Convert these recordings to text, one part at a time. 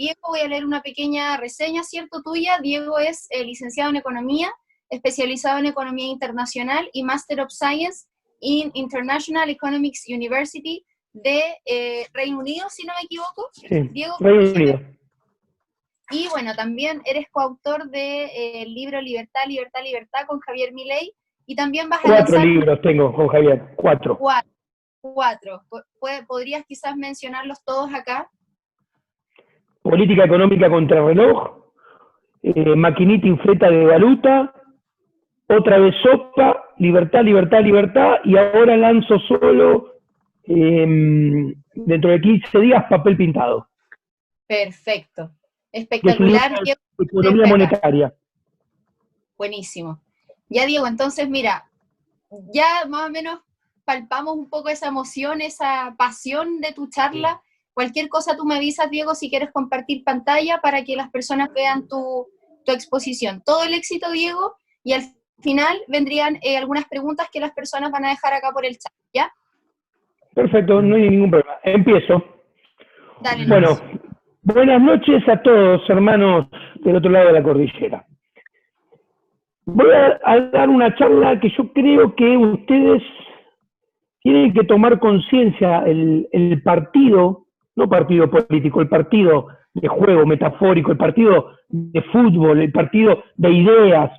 Diego, voy a leer una pequeña reseña, ¿cierto? Tuya. Diego es licenciado en Economía, especializado en Economía Internacional y Master of Science in International Economics University de Reino Unido, si no me equivoco. Sí, Diego, Reino Unido. y bueno, también eres coautor del libro Libertad, Libertad, Libertad con Javier Milei, y también vas a 4 lanzar... libros tengo con Javier, 4. Cuatro. ¿Podrías quizás mencionarlos todos acá? Política económica contra reloj, maquinita infleta de valuta, otra vez sopa, libertad, libertad, libertad, y ahora lanzo solo, dentro de 15 días, papel pintado. Perfecto. Que es un libro Espectacular, Diego. de economía monetaria. Buenísimo. Ya, Diego, entonces mira, ya más o menos palpamos un poco esa emoción, esa pasión de tu charla. Cualquier cosa tú me avisas, Diego, si quieres compartir pantalla para que las personas vean tu exposición. Todo el éxito, Diego, y al final vendrían algunas preguntas que las personas van a dejar acá por el chat, ¿ya? Perfecto, no hay ningún problema. Empiezo. Dale, bueno, buenas noches a todos, hermanos del otro lado de la cordillera. Voy a dar una charla que yo creo que ustedes tienen que tomar conciencia, el partido, no partido político, el partido de juego metafórico, el partido de fútbol, el partido de ideas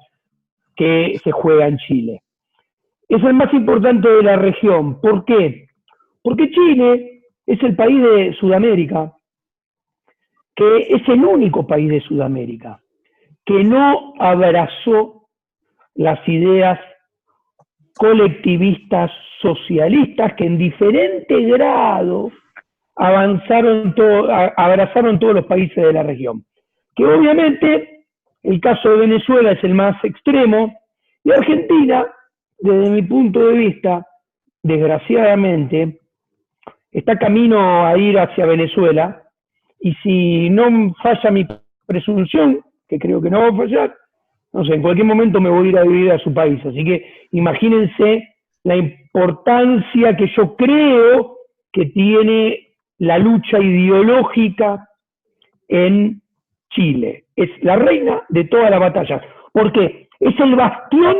que se juega en Chile. Es el más importante de la región. ¿Por qué? Porque Chile es el país de Sudamérica, que es el único país de Sudamérica que no abrazó las ideas colectivistas socialistas que en diferente grado abrazaron todos los países de la región. Que obviamente el caso de Venezuela es el más extremo, y Argentina, desde mi punto de vista, desgraciadamente, está camino a ir hacia Venezuela, y si no falla mi presunción, que creo que no va a fallar, no sé, en cualquier momento me voy a ir a vivir a su país. Así que imagínense la importancia que yo creo que tiene la lucha ideológica en Chile. Es la reina de todas las batallas. Porque es el bastión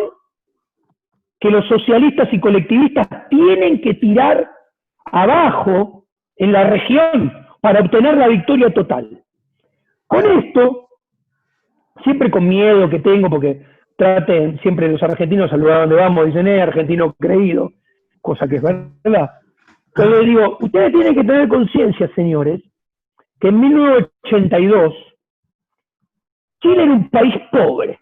que los socialistas y colectivistas tienen que tirar abajo en la región para obtener la victoria total. Con esto, siempre con miedo que tengo, porque traten siempre los argentinos, a lugar donde vamos, dicen, argentino creído, cosa que es verdad. Pero les digo, ustedes tienen que tener conciencia, señores, que en 1982 Chile era un país pobre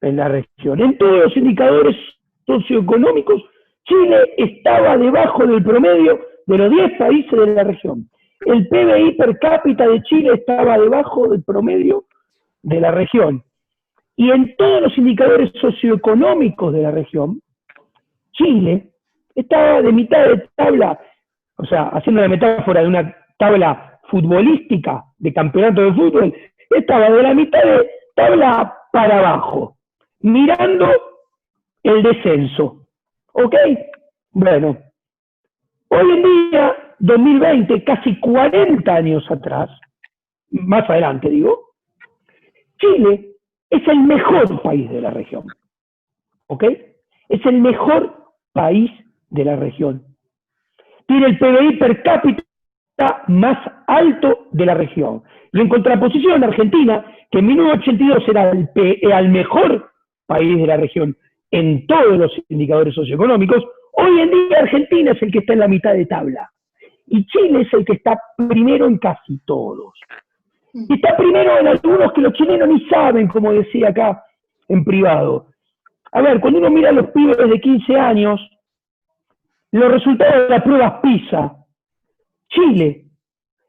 en la región. En todos los indicadores socioeconómicos, Chile estaba debajo del promedio de los 10 países de la región. El PBI per cápita de Chile estaba debajo del promedio de la región. Y en todos los indicadores socioeconómicos de la región, Chile estaba de mitad de tabla, o sea, haciendo la metáfora de una tabla futbolística de campeonato de fútbol, estaba de la mitad de tabla para abajo, mirando el descenso. ¿Ok? Bueno, hoy en día, 2020, casi 40 años atrás, más adelante digo, Chile es el mejor país de la región. ¿Ok? Es el mejor país de la región. Tiene el PBI per cápita más alto de la región. Y en contraposición, Argentina, que en 1982 era el mejor país de la región en todos los indicadores socioeconómicos, hoy en día Argentina es el que está en la mitad de tabla. Y Chile es el que está primero en casi todos. Y está primero en algunos que los chilenos ni saben, como decía acá en privado. A ver, cuando uno mira a los pibes de 15 años, los resultados de las pruebas PISA, Chile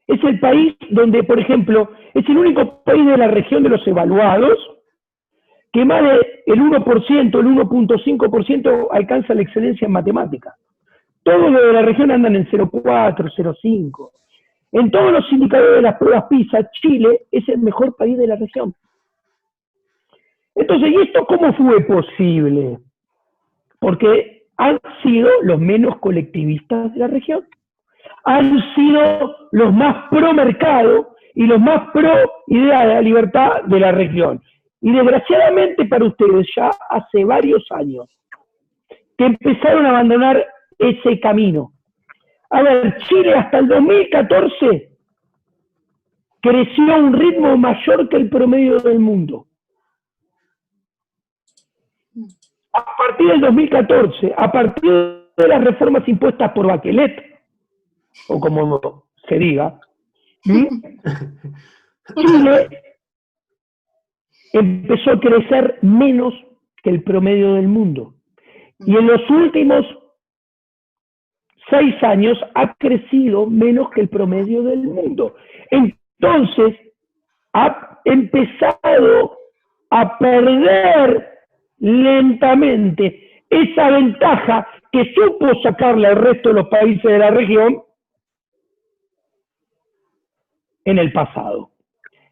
es el país donde, por ejemplo, es el único país de la región de los evaluados que más del 1%, el 1.5% alcanza la excelencia en matemáticas. Todos los de la región andan en 0.4, 0.5. En todos los indicadores de las pruebas PISA, Chile es el mejor país de la región. Entonces, ¿y esto cómo fue posible? Porque han sido los menos colectivistas de la región. Han sido los más pro mercado y los más pro idea de la libertad de la región. Y desgraciadamente para ustedes, ya hace varios años que empezaron a abandonar ese camino. A ver, Chile hasta el 2014 creció a un ritmo mayor que el promedio del mundo. A partir del 2014, a partir de las reformas impuestas por Bachelet, o como se diga, Chile empezó a crecer menos que el promedio del mundo. Y en los últimos 6 años ha crecido menos que el promedio del mundo. Entonces, ha empezado a perder lentamente esa ventaja que supo sacarle al resto de los países de la región en el pasado.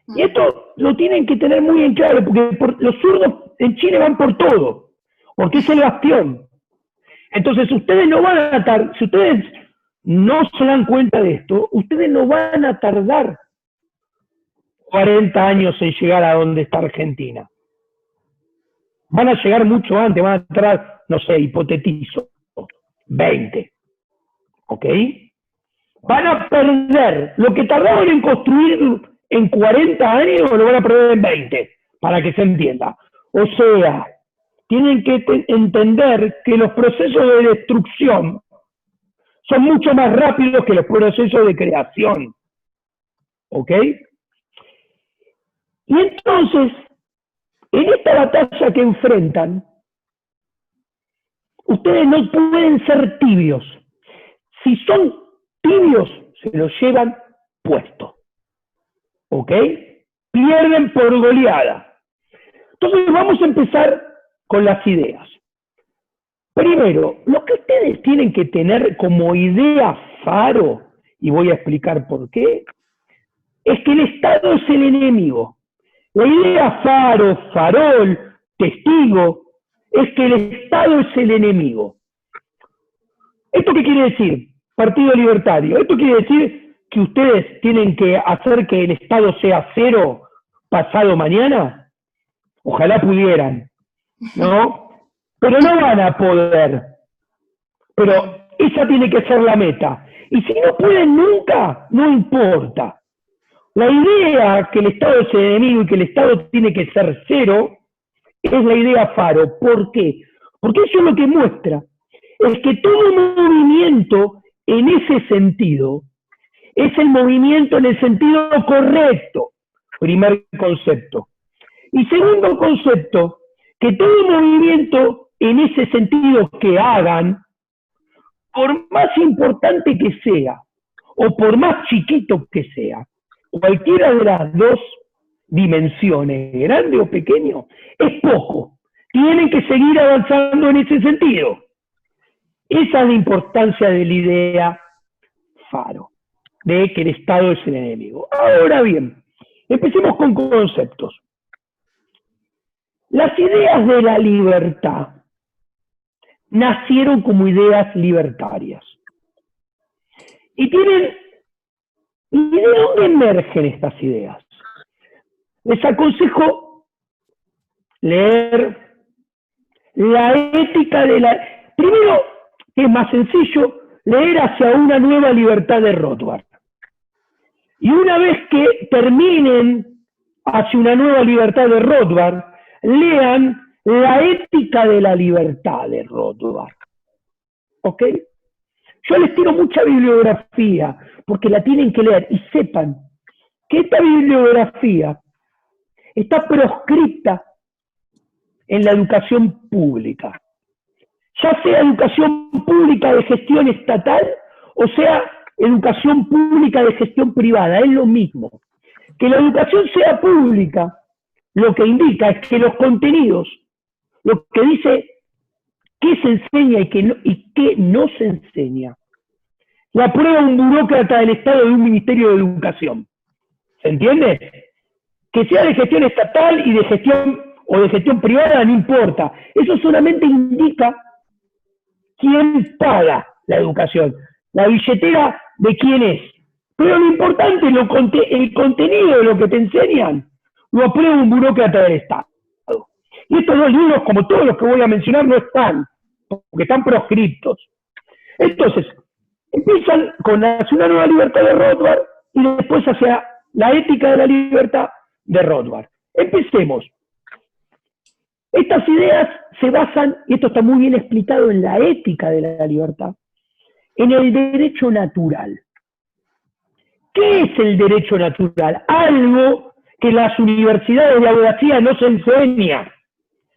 Y esto lo tienen que tener muy en claro, porque los zurdos en Chile van por todo, porque es el bastión. Entonces ustedes no van a tardar, si ustedes no se dan cuenta de esto, ustedes no van a tardar 40 años en llegar a donde está Argentina. Van a llegar mucho antes, van a tardar, no sé, hipotetizo, 20. ¿Ok? Van a perder lo que tardaron en construir en 40 años, lo van a perder en 20, para que se entienda. O sea, tienen que entender que los procesos de destrucción son mucho más rápidos que los procesos de creación. ¿Ok? Y entonces, en esta batalla que enfrentan, ustedes no pueden ser tibios. Si son tibios, se los llevan puesto. ¿Ok? Pierden por goleada. Entonces vamos a empezar con las ideas. Primero, lo que ustedes tienen que tener como idea faro, y voy a explicar por qué, es que el Estado es el enemigo. La idea faro, farol, testigo, es que el Estado es el enemigo. ¿Esto qué quiere decir? Partido Libertario. Esto quiere decir que ustedes tienen que hacer que el Estado sea cero pasado mañana. Ojalá pudieran, ¿no? Pero no van a poder. Pero esa tiene que ser la meta. Y si no pueden nunca, no importa. La idea que el Estado es el enemigo y que el Estado tiene que ser cero es la idea faro. ¿Por qué? Porque eso es lo que muestra. Es que todo movimiento en ese sentido es el movimiento en el sentido correcto. Primer concepto. Y segundo concepto, que todo movimiento en ese sentido que hagan, por más importante que sea, o por más chiquito que sea, cualquiera de las dos dimensiones, grande o pequeño, es poco. Tienen que seguir avanzando en ese sentido. Esa es la importancia de la idea faro, de que el Estado es el enemigo. Ahora bien, empecemos con conceptos. Las ideas de la libertad nacieron como ideas libertarias. Y tienen... ¿Y de dónde emergen estas ideas? Les aconsejo leer la ética de la... Primero, es más sencillo, leer Hacia una nueva libertad de Rothbard. Y una vez que terminen Hacia una nueva libertad de Rothbard, lean la ética de la libertad de Rothbard. ¿Ok? Yo les tiro mucha bibliografía, porque la tienen que leer, y sepan que esta bibliografía está proscripta en la educación pública. Ya sea educación pública de gestión estatal, o sea educación pública de gestión privada, es lo mismo. Que la educación sea pública, lo que indica es que los contenidos, lo que dice qué se enseña y qué no se enseña, la aprueba un burócrata del Estado de un Ministerio de Educación. ¿Se entiende? Que sea de gestión estatal y de gestión o de gestión privada, no importa. Eso solamente indica quién paga la educación. La billetera de quién es. Pero lo importante es el contenido de lo que te enseñan, lo aprueba un burócrata del Estado. Y estos dos libros, como todos los que voy a mencionar, no están, porque están proscriptos. Entonces, empiezan con Hacia una nueva libertad de Rothbard y después hacia la ética de la libertad de Rothbard. Empecemos. Estas ideas se basan, y esto está muy bien explicado en la ética de la libertad, en el derecho natural. ¿Qué es el derecho natural? Algo que las universidades de abogacía no se enseña.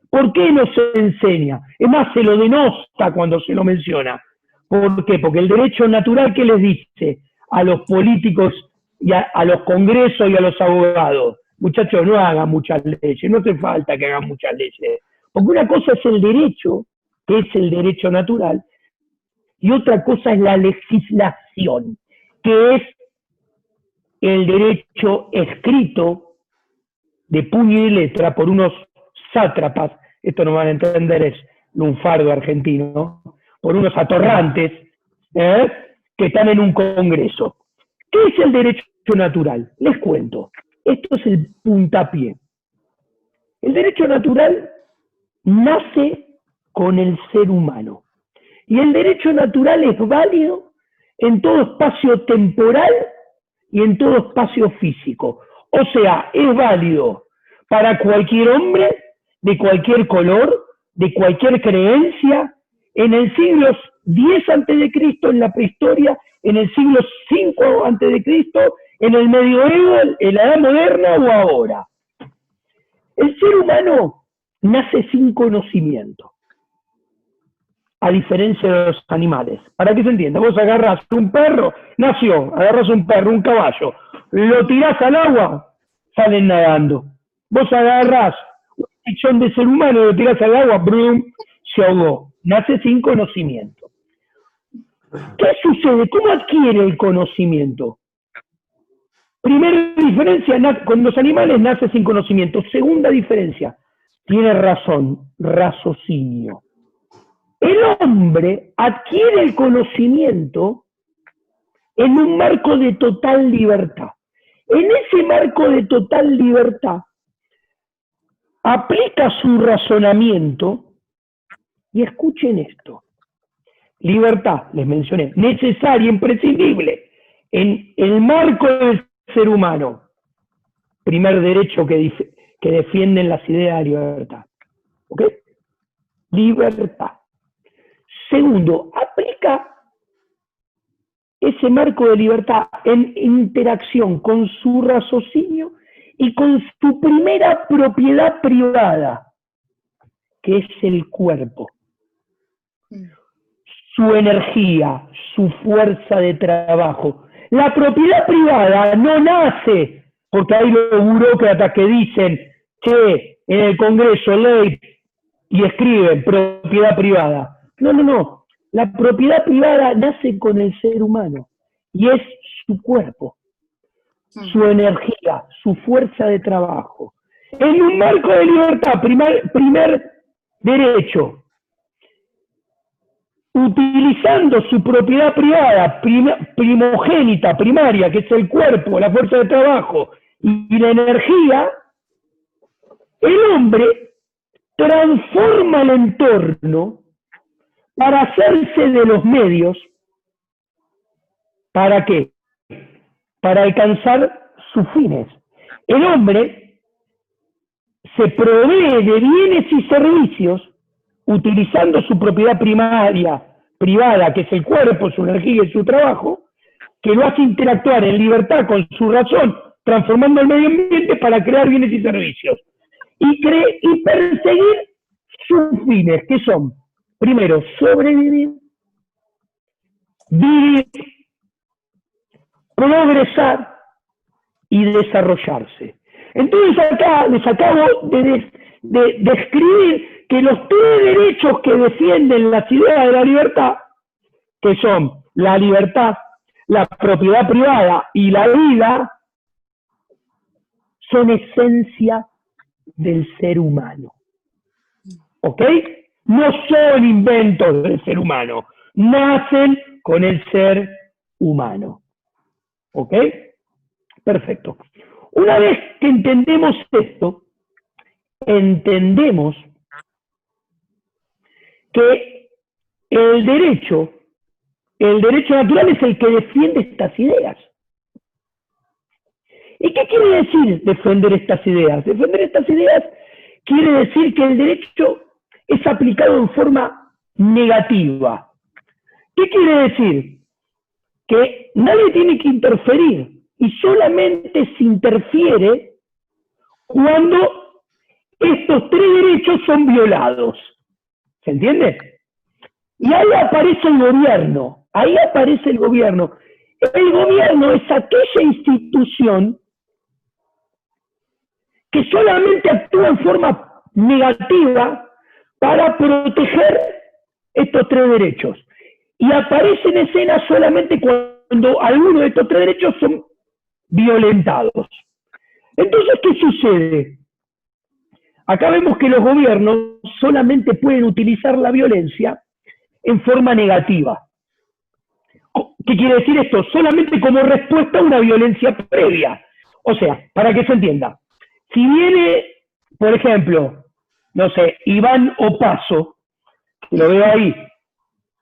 ¿Por qué no se enseña? Es más, se lo denosta cuando se lo menciona. ¿Por qué? Porque el derecho natural, ¿qué les dice a los políticos y a los congresos y a los abogados? Muchachos, no hagan muchas leyes, no hace falta que hagan muchas leyes. Porque una cosa es el derecho, que es el derecho natural, y otra cosa es la legislación, que es el derecho escrito de puño y letra por unos sátrapas, esto no van a entender, es lunfardo argentino, por unos atorrantes que están en un congreso. ¿Qué es el derecho natural? Les cuento. Esto es el puntapié. El derecho natural nace con el ser humano. Y el derecho natural es válido en todo espacio temporal y en todo espacio físico. O sea, es válido para cualquier hombre, de cualquier color, de cualquier creencia, en el siglo X a.C., en la prehistoria, en el siglo V a.C., en el medioevo, en la edad moderna o ahora. El ser humano nace sin conocimiento, a diferencia de los animales. Para que se entienda, vos agarrás un perro, nació, agarrás un perro, un caballo, lo tirás al agua, salen nadando. Vos agarrás un pichón de ser humano, lo tirás al agua, brum, se ahogó. Nace sin conocimiento. ¿Qué sucede? ¿Cómo adquiere el conocimiento? Primera diferencia, con los animales nace sin conocimiento. Segunda diferencia, tiene razón, raciocinio. El hombre adquiere el conocimiento en un marco de total libertad. En ese marco de total libertad, aplica su razonamiento y escuchen esto. Libertad, les mencioné, necesaria, imprescindible, en el marco del ser humano. Primer derecho que defienden las ideas de libertad. ¿Ok? Libertad. Segundo, aplica ese marco de libertad en interacción con su raciocinio y con su primera propiedad privada, que es el cuerpo. Su energía, su fuerza de trabajo. La propiedad privada no nace porque hay los burócratas que dicen que en el Congreso ley y escriben propiedad privada. No, no, no. La propiedad privada nace con el ser humano y es su cuerpo, su energía, su fuerza de trabajo. En un marco de libertad, primer derecho, utilizando su propiedad privada, primogénita, primaria, que es el cuerpo, la fuerza de trabajo y la energía, el hombre transforma el entorno para hacerse de los medios. ¿Para qué? Para alcanzar sus fines. El hombre se provee de bienes y servicios utilizando su propiedad primaria, privada, que es el cuerpo, su energía y su trabajo, que lo hace interactuar en libertad con su razón, transformando el medio ambiente para crear bienes y servicios. Y perseguir sus fines, que son, primero, sobrevivir, vivir, progresar y desarrollarse. Entonces acá les acabo de describir que los tres derechos que defienden las ideas de la libertad, que son la libertad, la propiedad privada y la vida, son esencia del ser humano. ¿Ok? No son inventos del ser humano, nacen con el ser humano. ¿Ok? Perfecto. Una vez que entendemos esto, entendemos que el derecho natural es el que defiende estas ideas. ¿Y qué quiere decir defender estas ideas? Defender estas ideas quiere decir que el derecho es aplicado en forma negativa. ¿Qué quiere decir? Que nadie tiene que interferir y solamente se interfiere cuando estos tres derechos son violados. ¿Se entiende? Y ahí aparece el gobierno, ahí aparece el gobierno. El gobierno es aquella institución que solamente actúa en forma negativa para proteger estos tres derechos. Y aparece en escena solamente cuando alguno de estos tres derechos son violentados. Entonces, ¿qué sucede? Acá vemos que los gobiernos solamente pueden utilizar la violencia en forma negativa. ¿Qué quiere decir esto? Solamente como respuesta a una violencia previa. O sea, para que se entienda, si viene, por ejemplo, no sé, Iván Opaso, que lo veo ahí,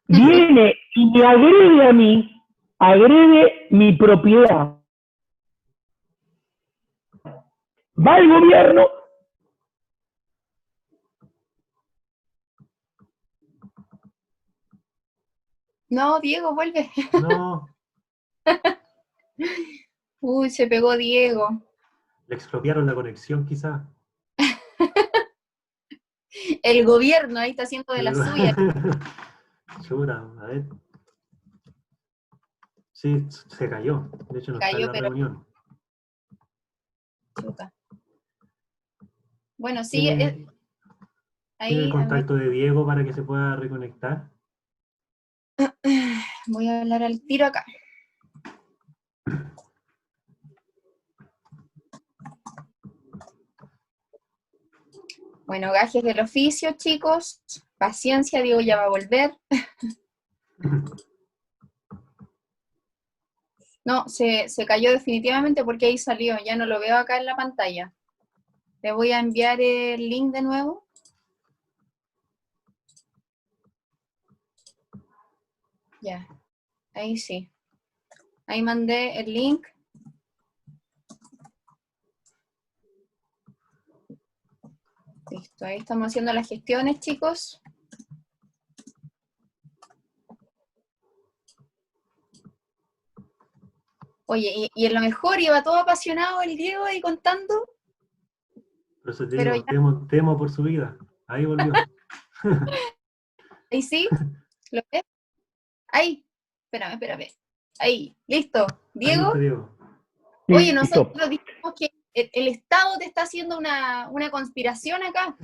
viene y me agrede a mí, agrede mi propiedad, va el gobierno. No, Diego, vuelve. No, Uy, se pegó Diego. le expropiaron la conexión quizá. El gobierno ahí está haciendo de la suya. Chura, a ver. Sí, se cayó. De hecho, no está en Cayó, la pero reunión. chuta. Bueno, sí, ¿Tiene el ahí contacto de Diego para que se pueda reconectar? voy a hablar al tiro acá. Bueno, gajes del oficio, chicos. Paciencia, Diego ya va a volver. No, se cayó definitivamente porque ahí salió. Ya no lo veo acá en la pantalla. Le voy a enviar el link de nuevo. Ya, ahí sí. Ahí mandé el link. Listo, ahí estamos haciendo las gestiones, chicos. Oye, y en lo mejor iba todo apasionado el Diego ahí contando. Por eso te Pero digo, temo por su vida. Ahí volvió. ahí sí, ¿lo ves? Ahí, espérame. Ahí, listo. Ahí Diego, está Diego. oye, Listo. nosotros dijimos que el Estado te está haciendo una conspiración acá.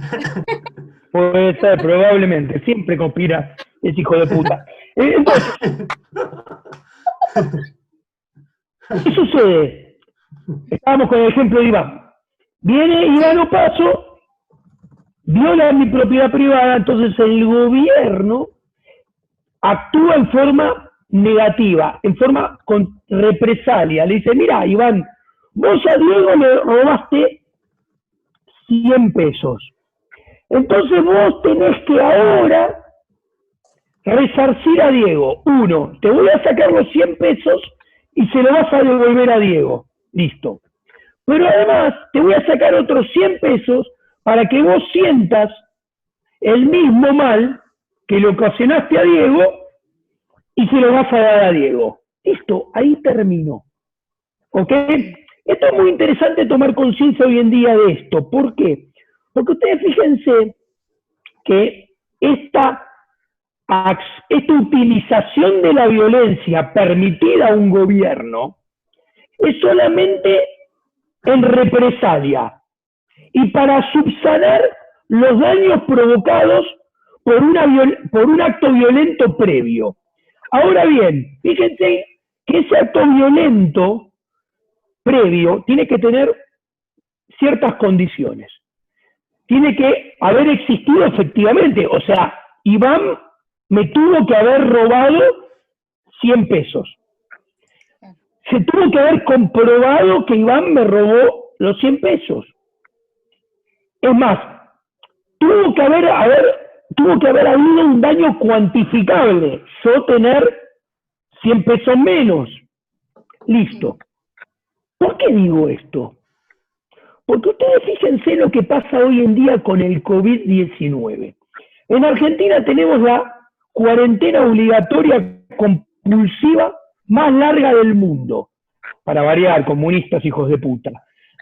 Puede ser, probablemente. Siempre conspira ese hijo de puta. Entonces, ¿qué sucede? Estábamos con el ejemplo de Iván. Viene Iván Opaso, viola mi propiedad privada, entonces el gobierno actúa en forma negativa, en forma con represalia. Le dice, mira, Iván, vos a Diego le robaste 100 pesos. Entonces vos tenés que ahora resarcir a Diego. Uno, te voy a sacar los 100 pesos y se lo vas a devolver a Diego. Listo. Pero además te voy a sacar otros 100 pesos para que vos sientas el mismo mal que le ocasionaste a Diego y se lo vas a dar a Diego. Listo, ahí terminó. ¿Ok? Esto es muy interesante tomar conciencia hoy en día de esto. ¿Por qué? Porque ustedes fíjense que esta utilización de la violencia permitida a un gobierno es solamente en represalia y para subsanar los daños provocados por un acto violento previo. Ahora bien, fíjense que ese acto violento previo tiene que tener ciertas condiciones. Tiene que haber existido efectivamente, o sea, Iván me tuvo que haber robado 100 pesos. se tuvo que haber comprobado que Iván me robó los 100 pesos. Es más, tuvo que haber habido un daño cuantificable. Yo tener 100 pesos menos. Listo. ¿Por qué digo esto? Porque ustedes fíjense lo que pasa hoy en día con el COVID-19. En Argentina tenemos la cuarentena obligatoria compulsiva más larga del mundo. Para variar, comunistas hijos de puta.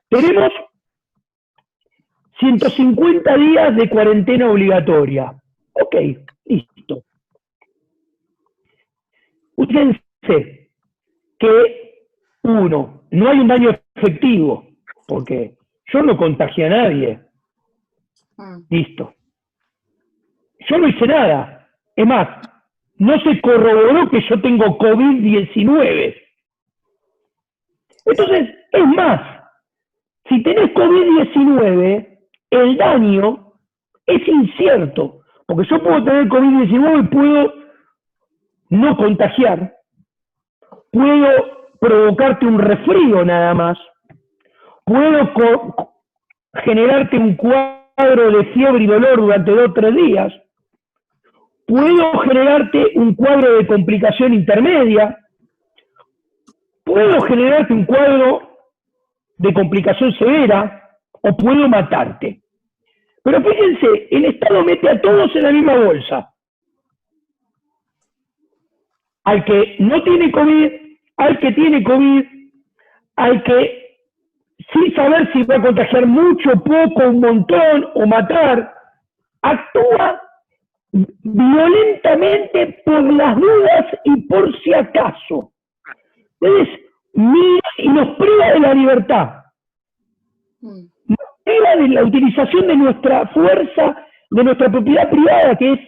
Tenemos 150 días de cuarentena obligatoria. Ok, listo. Fíjense que, uno, no hay un daño efectivo, porque yo no contagié a nadie. Listo. Yo no hice nada. Es más, no se corroboró que yo tengo COVID-19. Entonces, es más, si tenés COVID-19, el daño es incierto, porque yo puedo tener COVID-19 y puedo no contagiar, puedo provocarte un resfrío nada más, puedo generarte un cuadro de fiebre y dolor durante 2 o 3 días, puedo generarte un cuadro de complicación intermedia, puedo generarte un cuadro de complicación severa, o puedo matarte. Pero fíjense, el Estado mete a todos en la misma bolsa. Al que no tiene COVID, al que tiene COVID, al que sin saber si va a contagiar mucho, poco, un montón o matar, actúa violentamente por las dudas y por si acaso. Entonces, mira y nos priva de la libertad. Nos priva de la utilización de nuestra fuerza, de nuestra propiedad privada, que es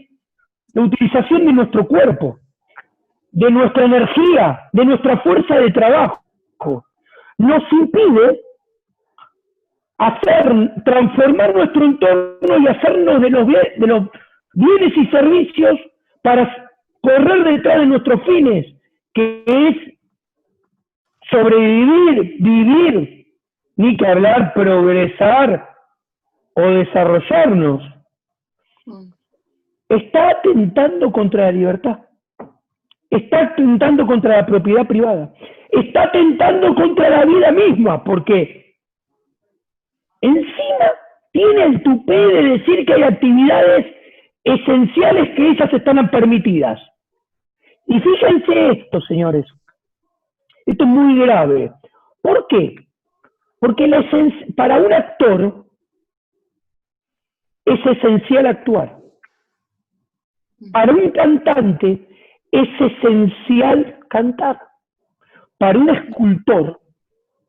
la utilización de nuestro cuerpo, de nuestra energía, de nuestra fuerza de trabajo. Nos impide transformar nuestro entorno y hacernos de los bienes y servicios para correr detrás de nuestros fines, que es sobrevivir, vivir, ni que hablar, progresar o desarrollarnos. Está atentando contra la libertad. Está atentando contra la propiedad privada. Está atentando contra la vida misma, porque encima tiene el tupé de decir que hay actividades esenciales que ellas están permitidas. Y fíjense esto, señores. Esto es muy grave. ¿Por qué? Porque para un actor es esencial actuar. Para un cantante es esencial cantar. Para un escultor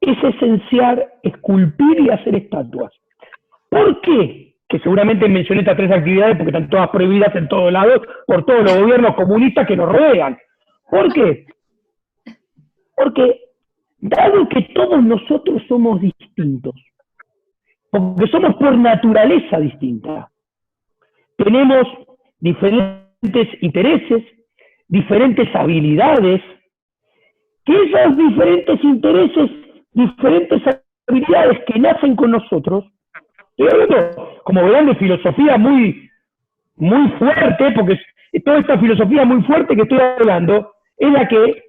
es esencial esculpir y hacer estatuas. ¿Por qué? Que seguramente mencioné estas 3 actividades porque están todas prohibidas en todos lados por todos los gobiernos comunistas que nos rodean. ¿Por qué? Porque dado que todos nosotros somos distintos, porque somos por naturaleza distinta, tenemos diferentes intereses, diferentes habilidades, que esos diferentes intereses, diferentes habilidades que nacen con nosotros, estoy hablando, como verán, de filosofía muy fuerte, porque toda esta filosofía muy fuerte que estoy hablando es la que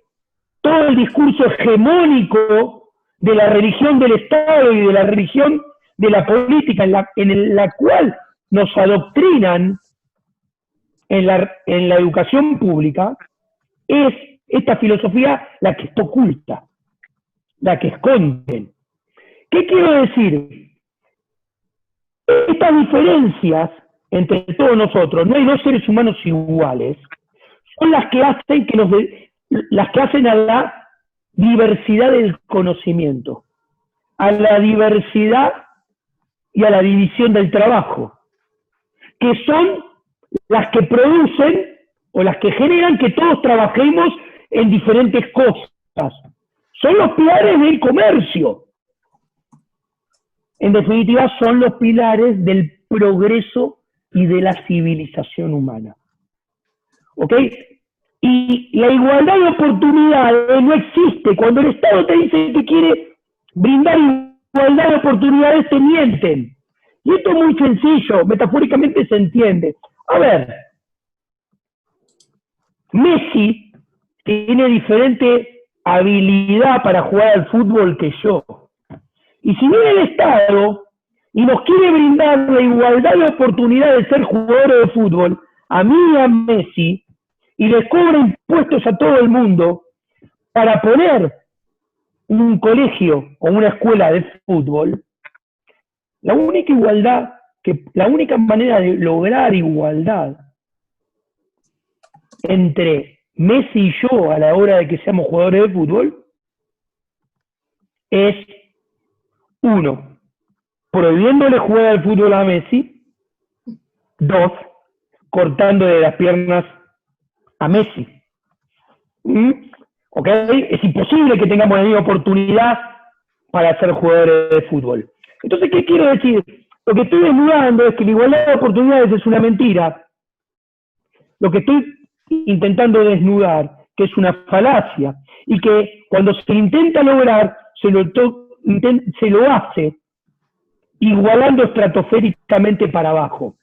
todo el discurso hegemónico de la religión del Estado y de la religión de la política en la cual nos adoctrinan en la educación pública, es esta filosofía la que está oculta, la que esconden. ¿Qué quiero decir? Estas diferencias entre todos nosotros, no hay 2 seres humanos iguales, son las que hacen a la diversidad del conocimiento, a la diversidad y a la división del trabajo, que son las que producen o las que generan que todos trabajemos en diferentes cosas. Son los pilares del comercio. En definitiva, son los pilares del progreso y de la civilización humana. ¿Ok? Y la igualdad de oportunidades no existe. Cuando el Estado te dice que quiere brindar igualdad de oportunidades, te mienten. Y esto es muy sencillo, metafóricamente se entiende. A ver, Messi tiene diferente habilidad para jugar al fútbol que yo. Y si viene el Estado y nos quiere brindar la igualdad de oportunidades de ser jugadores de fútbol, a mí y a Messi, y les cobra impuestos a todo el mundo para poner un colegio o una escuela de fútbol, la única manera de lograr igualdad entre Messi y yo a la hora de que seamos jugadores de fútbol es, uno, prohibiéndole jugar al fútbol a Messi, dos, cortándole las piernas a Messi. ¿Ok? Es imposible que tengamos la misma oportunidad para ser jugadores de fútbol. Entonces, ¿qué quiero decir? Lo que estoy desnudando es que la igualdad de oportunidades es una mentira. Lo que estoy intentando desnudar, que es una falacia, y que cuando se intenta lograr, se lo hace igualando estratosféricamente para abajo.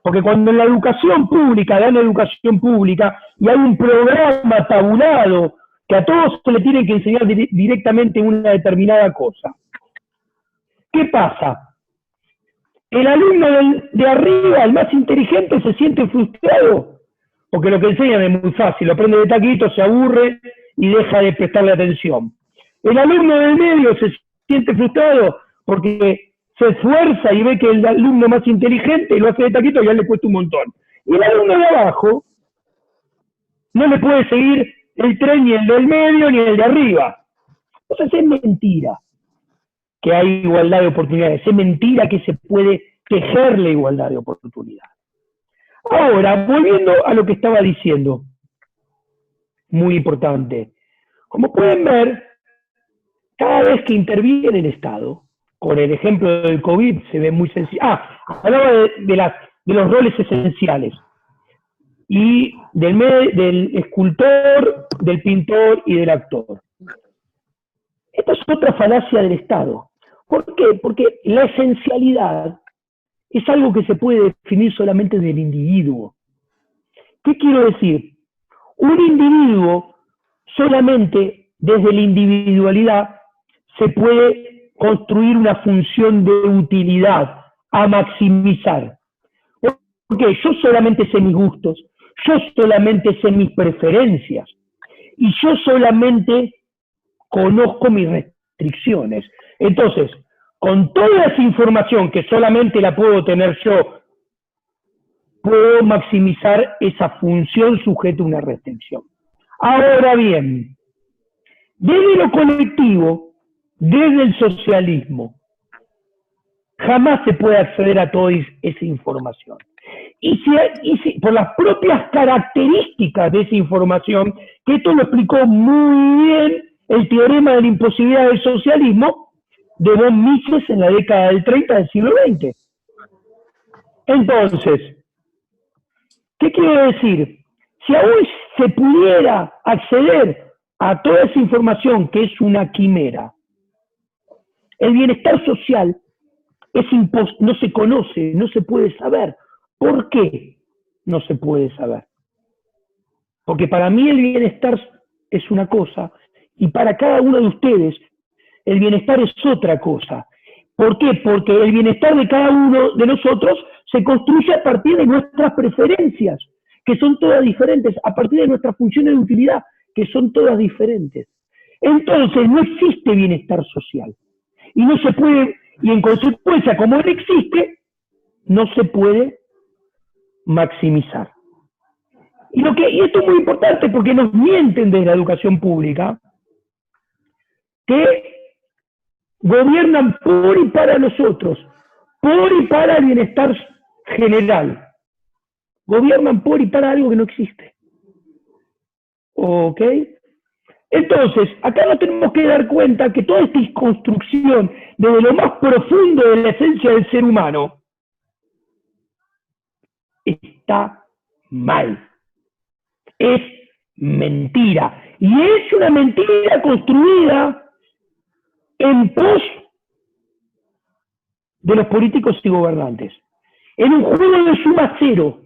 Porque cuando en la educación pública, dan educación pública, y hay un programa tabulado que a todos se le tiene que enseñar directamente una determinada cosa. ¿Qué pasa? El alumno de arriba, el más inteligente, se siente frustrado, porque lo que enseñan es muy fácil, lo aprende de taquito, se aburre y deja de prestarle atención. El alumno del medio se siente frustrado porque se esfuerza y ve que el alumno más inteligente lo hace de taquito y ya le cuesta un montón. Y el alumno de abajo no le puede seguir el tren ni el del medio ni el de arriba. Entonces es mentira que hay igualdad de oportunidades, es mentira que se puede tejer la igualdad de oportunidades. Ahora, volviendo a lo que estaba diciendo, muy importante, como pueden ver, cada vez que interviene el Estado, con el ejemplo del COVID se ve muy sencillo. Hablaba de los roles esenciales, y del escultor, del pintor y del actor. Esta es otra falacia del Estado. ¿Por qué? Porque la esencialidad es algo que se puede definir solamente del individuo. ¿Qué quiero decir? Un individuo solamente desde la individualidad se puede construir una función de utilidad a maximizar. Porque yo solamente sé mis gustos, yo solamente sé mis preferencias y yo solamente conozco mis restricciones. Entonces, con toda esa información que solamente la puedo tener yo, puedo maximizar esa función sujeta a una restricción. Ahora bien, desde lo colectivo, desde el socialismo, jamás se puede acceder a toda esa información. Y si por las propias características de esa información, que esto lo explicó muy bien el teorema de la imposibilidad del socialismo de von Mises en la década del 30 del siglo XX. Entonces, ¿qué quiero decir? Si aún se pudiera acceder a toda esa información que es una quimera, el bienestar social no se conoce, no se puede saber. ¿Por qué no se puede saber? Porque para mí el bienestar es una cosa y para cada uno de ustedes el bienestar es otra cosa. ¿Por qué? Porque el bienestar de cada uno de nosotros se construye a partir de nuestras preferencias, que son todas diferentes, a partir de nuestras funciones de utilidad, que son todas diferentes. Entonces no existe bienestar social. Y no se puede, y en consecuencia, como no existe, no se puede maximizar. Y esto es muy importante porque nos mienten desde la educación pública que gobiernan por y para nosotros, por y para el bienestar general. Gobiernan por y para algo que no existe. ¿Ok? Entonces, acá nos tenemos que dar cuenta que toda esta construcción desde lo más profundo de la esencia del ser humano está mal. Es mentira. Y es una mentira construida en pos de los políticos y gobernantes. En un juego de suma cero.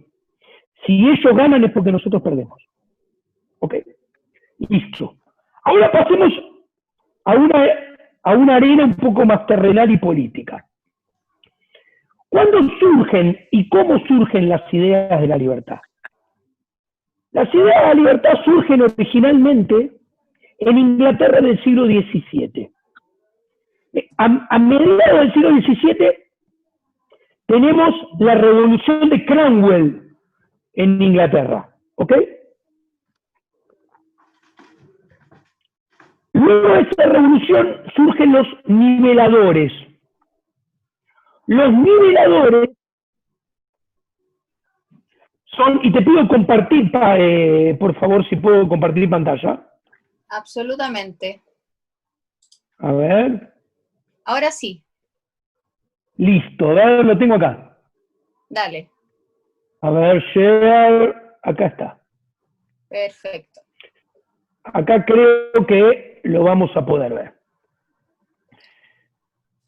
Si ellos ganan es porque nosotros perdemos. Ok, listo. Ahora pasemos a una arena un poco más terrenal y política. ¿Cuándo surgen y cómo surgen las ideas de la libertad? Las ideas de la libertad surgen originalmente en Inglaterra del siglo XVII. A mediados del siglo XVII tenemos la revolución de Cromwell en Inglaterra, ¿ok? Luego de esa revolución surgen los niveladores. Los niveladores son, y te pido compartir, por favor, si puedo compartir pantalla. Absolutamente. A ver. Ahora sí. Listo, a ver, lo tengo acá. Dale. A ver, share, acá está. Perfecto. Acá creo que lo vamos a poder ver.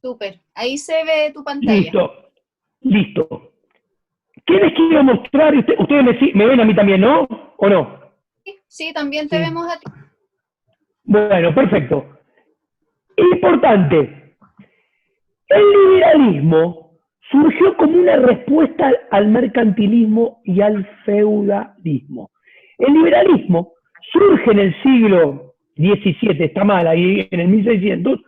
Súper. Ahí se ve tu pantalla. Listo, listo. ¿Qué les quiero mostrar? Ustedes me ven a mí también, ¿no? ¿O no? Sí, también te vemos a ti. Bueno, perfecto. Importante. El liberalismo surgió como una respuesta al mercantilismo y al feudalismo. El liberalismo surge en el siglo XVII, está mal, ahí en el 1600,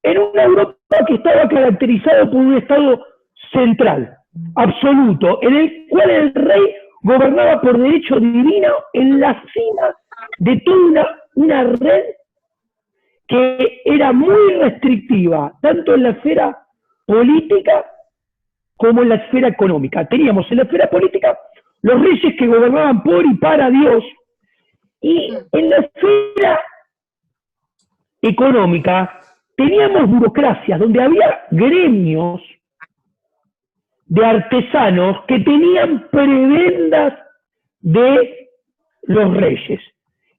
en una Europa que estaba caracterizada por un Estado central, absoluto, en el cual el rey gobernaba por derecho divino en la cima de toda una red que era muy restrictiva, tanto en la esfera política como en la esfera económica. Teníamos en la esfera política los reyes que gobernaban por y para Dios, y en la esfera económica teníamos burocracias donde había gremios de artesanos que tenían prebendas de los reyes.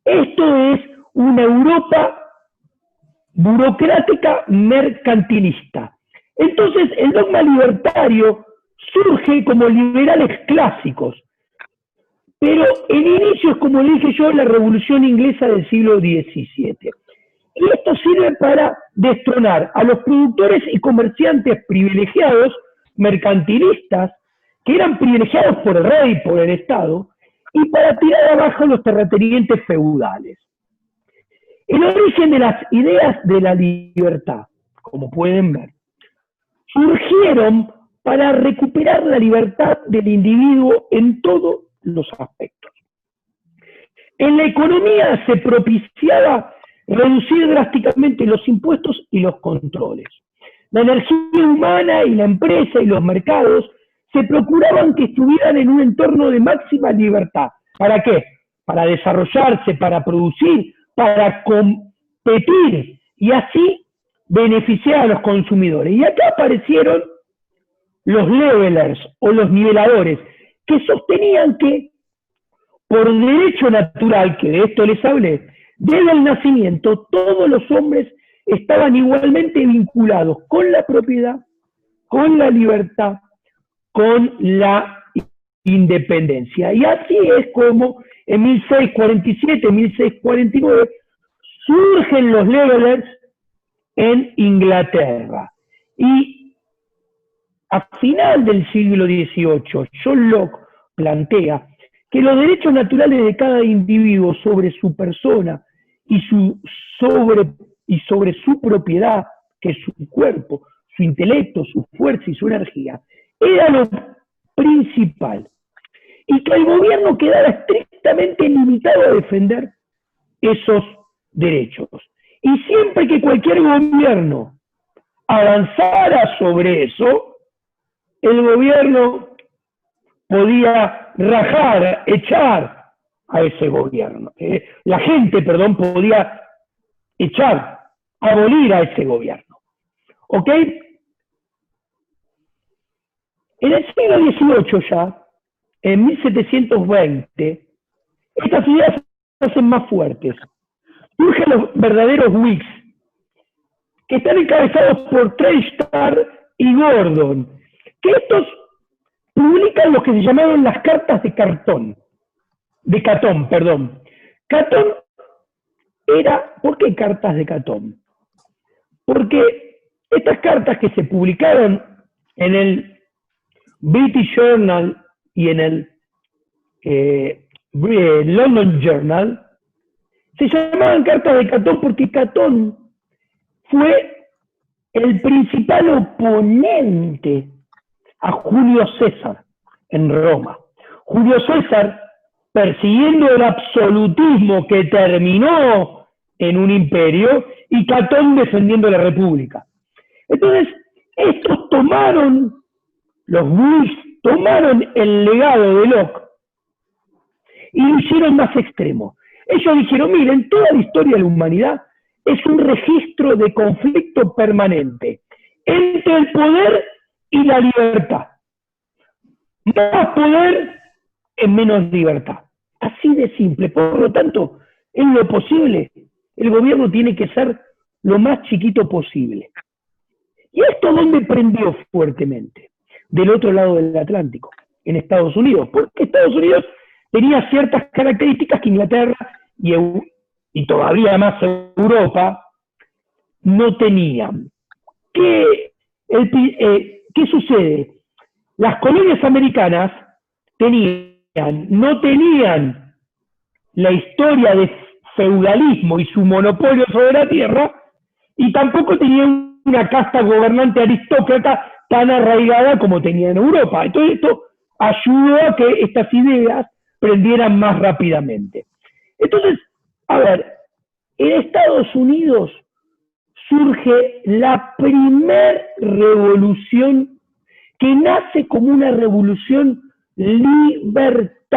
Esto es una Europa burocrática mercantilista. Entonces el dogma libertario surge como liberales clásicos, pero en inicio es, como le dije yo, la revolución inglesa del siglo XVII. Y esto sirve para destronar a los productores y comerciantes privilegiados, mercantilistas, que eran privilegiados por el rey, por el Estado, y para tirar abajo a los terratenientes feudales. El origen de las ideas de la libertad, como pueden ver, surgieron para recuperar la libertad del individuo en todos los aspectos. En la economía se propiciaba reducir drásticamente los impuestos y los controles. La energía humana y la empresa y los mercados se procuraban que estuvieran en un entorno de máxima libertad. ¿Para qué? Para desarrollarse, para producir, para competir y así beneficiar a los consumidores. Y acá aparecieron los levelers o los niveladores, que sostenían que por derecho natural, que de esto les hablé, desde el nacimiento todos los hombres estaban igualmente vinculados con la propiedad, con la libertad, con la independencia. Y así es como en 1647, 1649 surgen los levelers en Inglaterra. Y a final del siglo XVIII, John Locke plantea que los derechos naturales de cada individuo sobre su persona y sobre su propiedad, que es su cuerpo, su intelecto, su fuerza y su energía, era lo principal. Y que el gobierno quedara estrictamente limitado a defender esos derechos. Y siempre que cualquier gobierno avanzara sobre eso, el gobierno podía rajar, echar a ese gobierno. La gente, perdón, podía echar, abolir a ese gobierno. ¿Ok? En el siglo XVIII ya, en 1720, estas ideas hacen más fuertes. Surgen los verdaderos Whigs, que están encabezados por Telstar y Gordon, que estos publican lo que se llamaron las cartas de Catón. Catón era, ¿por qué cartas de Catón? Porque estas cartas que se publicaron en el British Journal y en el London Journal, se llamaban cartas de Catón porque Catón fue el principal oponente a Julio César en Roma. Julio César, persiguiendo el absolutismo que terminó en un imperio, y Catón defendiendo la república. Entonces, estos los Whigs tomaron el legado de Locke y lo hicieron más extremo. Ellos dijeron, miren, toda la historia de la humanidad es un registro de conflicto permanente entre el poder y la libertad. Más poder en menos libertad. Así de simple. Por lo tanto, en lo posible, el gobierno tiene que ser lo más chiquito posible. ¿Y esto dónde prendió fuertemente? Del otro lado del Atlántico, en Estados Unidos. Porque Estados Unidos tenía ciertas características que Inglaterra y todavía más Europa no tenían. ¿Qué sucede? Las colonias americanas no tenían la historia de feudalismo y su monopolio sobre la tierra, y tampoco tenían una casta gobernante aristócrata tan arraigada como tenía en Europa. Entonces esto ayudó a que estas ideas prendieran más rápidamente. Entonces, a ver, en Estados Unidos surge la primer revolución que nace como una revolución libertaria.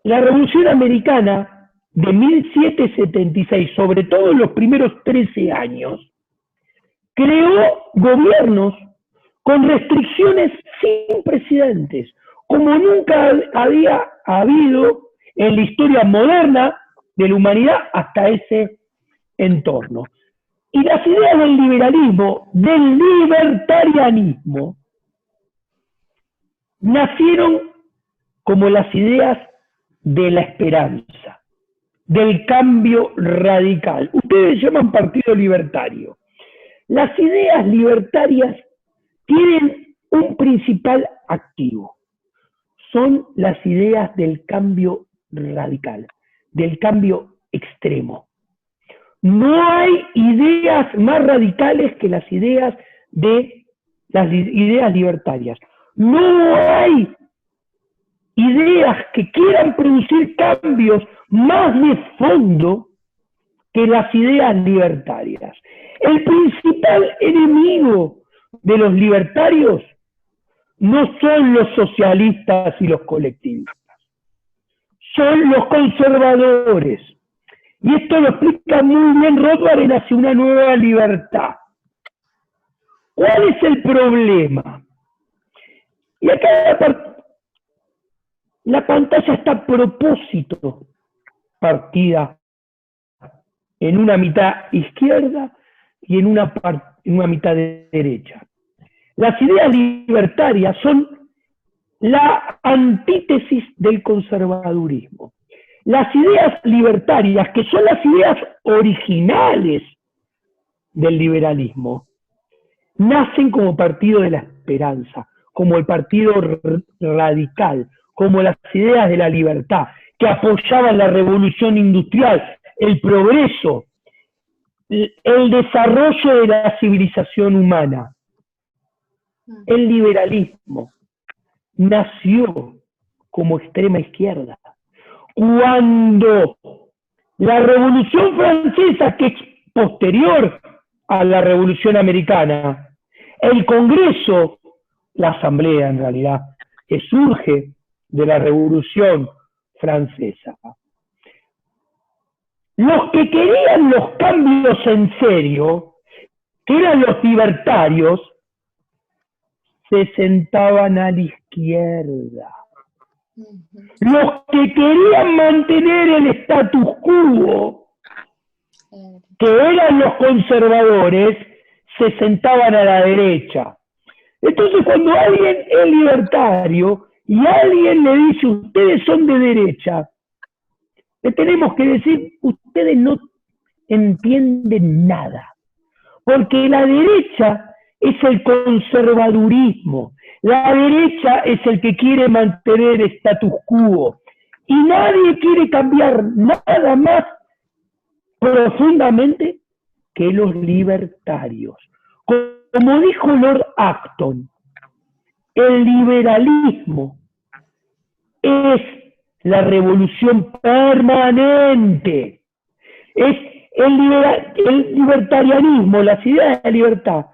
La Revolución Americana de 1776, sobre todo en los primeros 13 años, creó gobiernos con restricciones sin precedentes, como nunca había habido en la historia moderna de la humanidad hasta ese entorno. Y las ideas del liberalismo, del libertarianismo, nacieron como las ideas de la esperanza, del cambio radical. Ustedes llaman Partido Libertario. Las ideas libertarias tienen un principal activo. Son las ideas del cambio radical, del cambio extremo. No hay ideas más radicales que las ideas libertarias. No hay ideas que quieran producir cambios más de fondo que las ideas libertarias. El principal enemigo de los libertarios no son los socialistas y los colectivistas, son los conservadores. Y esto lo explica muy bien Rothbard en Hacia una nueva libertad. ¿Cuál es el problema? Y acá la pantalla está a propósito partida en una mitad izquierda y en una mitad derecha. Las ideas libertarias son la antítesis del conservadurismo. Las ideas libertarias, que son las ideas originales del liberalismo, nacen como partido de la esperanza, como el partido radical, como las ideas de la libertad, que apoyaban la revolución industrial, el progreso, el desarrollo de la civilización humana. El liberalismo nació como extrema izquierda. Cuando la Revolución Francesa, que es posterior a la Revolución Americana, el Congreso, la Asamblea en realidad, que surge de la Revolución Francesa, los que querían los cambios en serio, que eran los libertarios, se sentaban a la izquierda. Los que querían mantener el status quo, que eran los conservadores, se sentaban a la derecha. Entonces, cuando alguien es libertario y alguien le dice, ustedes son de derecha, le tenemos que decir, ustedes no entienden nada. Porque la derecha es el conservadurismo. La derecha es el que quiere mantener el status quo. Y nadie quiere cambiar nada más profundamente que los libertarios. Como dijo Lord Acton, el liberalismo es la revolución permanente. Es el libertarianismo, las ideas de libertad,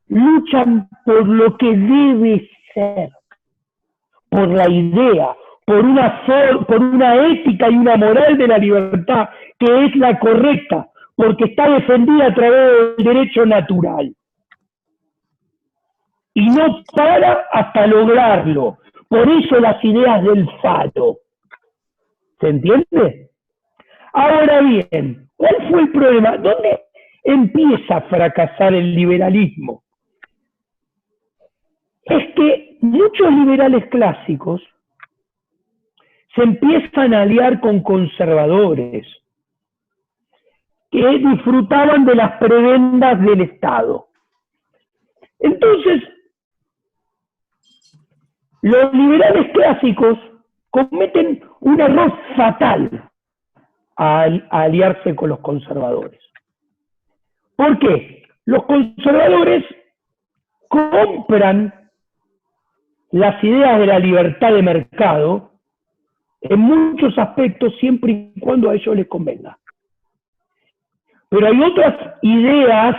luchan por lo que debe ser, por la idea, por una ética y una moral de la libertad que es la correcta, porque está defendida a través del derecho natural. Y no para hasta lograrlo. Por eso las ideas del Faro. ¿Se entiende? Ahora bien, ¿cuál fue el problema? ¿Dónde empieza a fracasar el liberalismo? Es que muchos liberales clásicos se empiezan a aliar con conservadores que disfrutaban de las prebendas del Estado. Entonces, los liberales clásicos cometen un error fatal a aliarse con los conservadores. ¿Por qué? Los conservadores compran las ideas de la libertad de mercado en muchos aspectos siempre y cuando a ellos les convenga. Pero hay otras ideas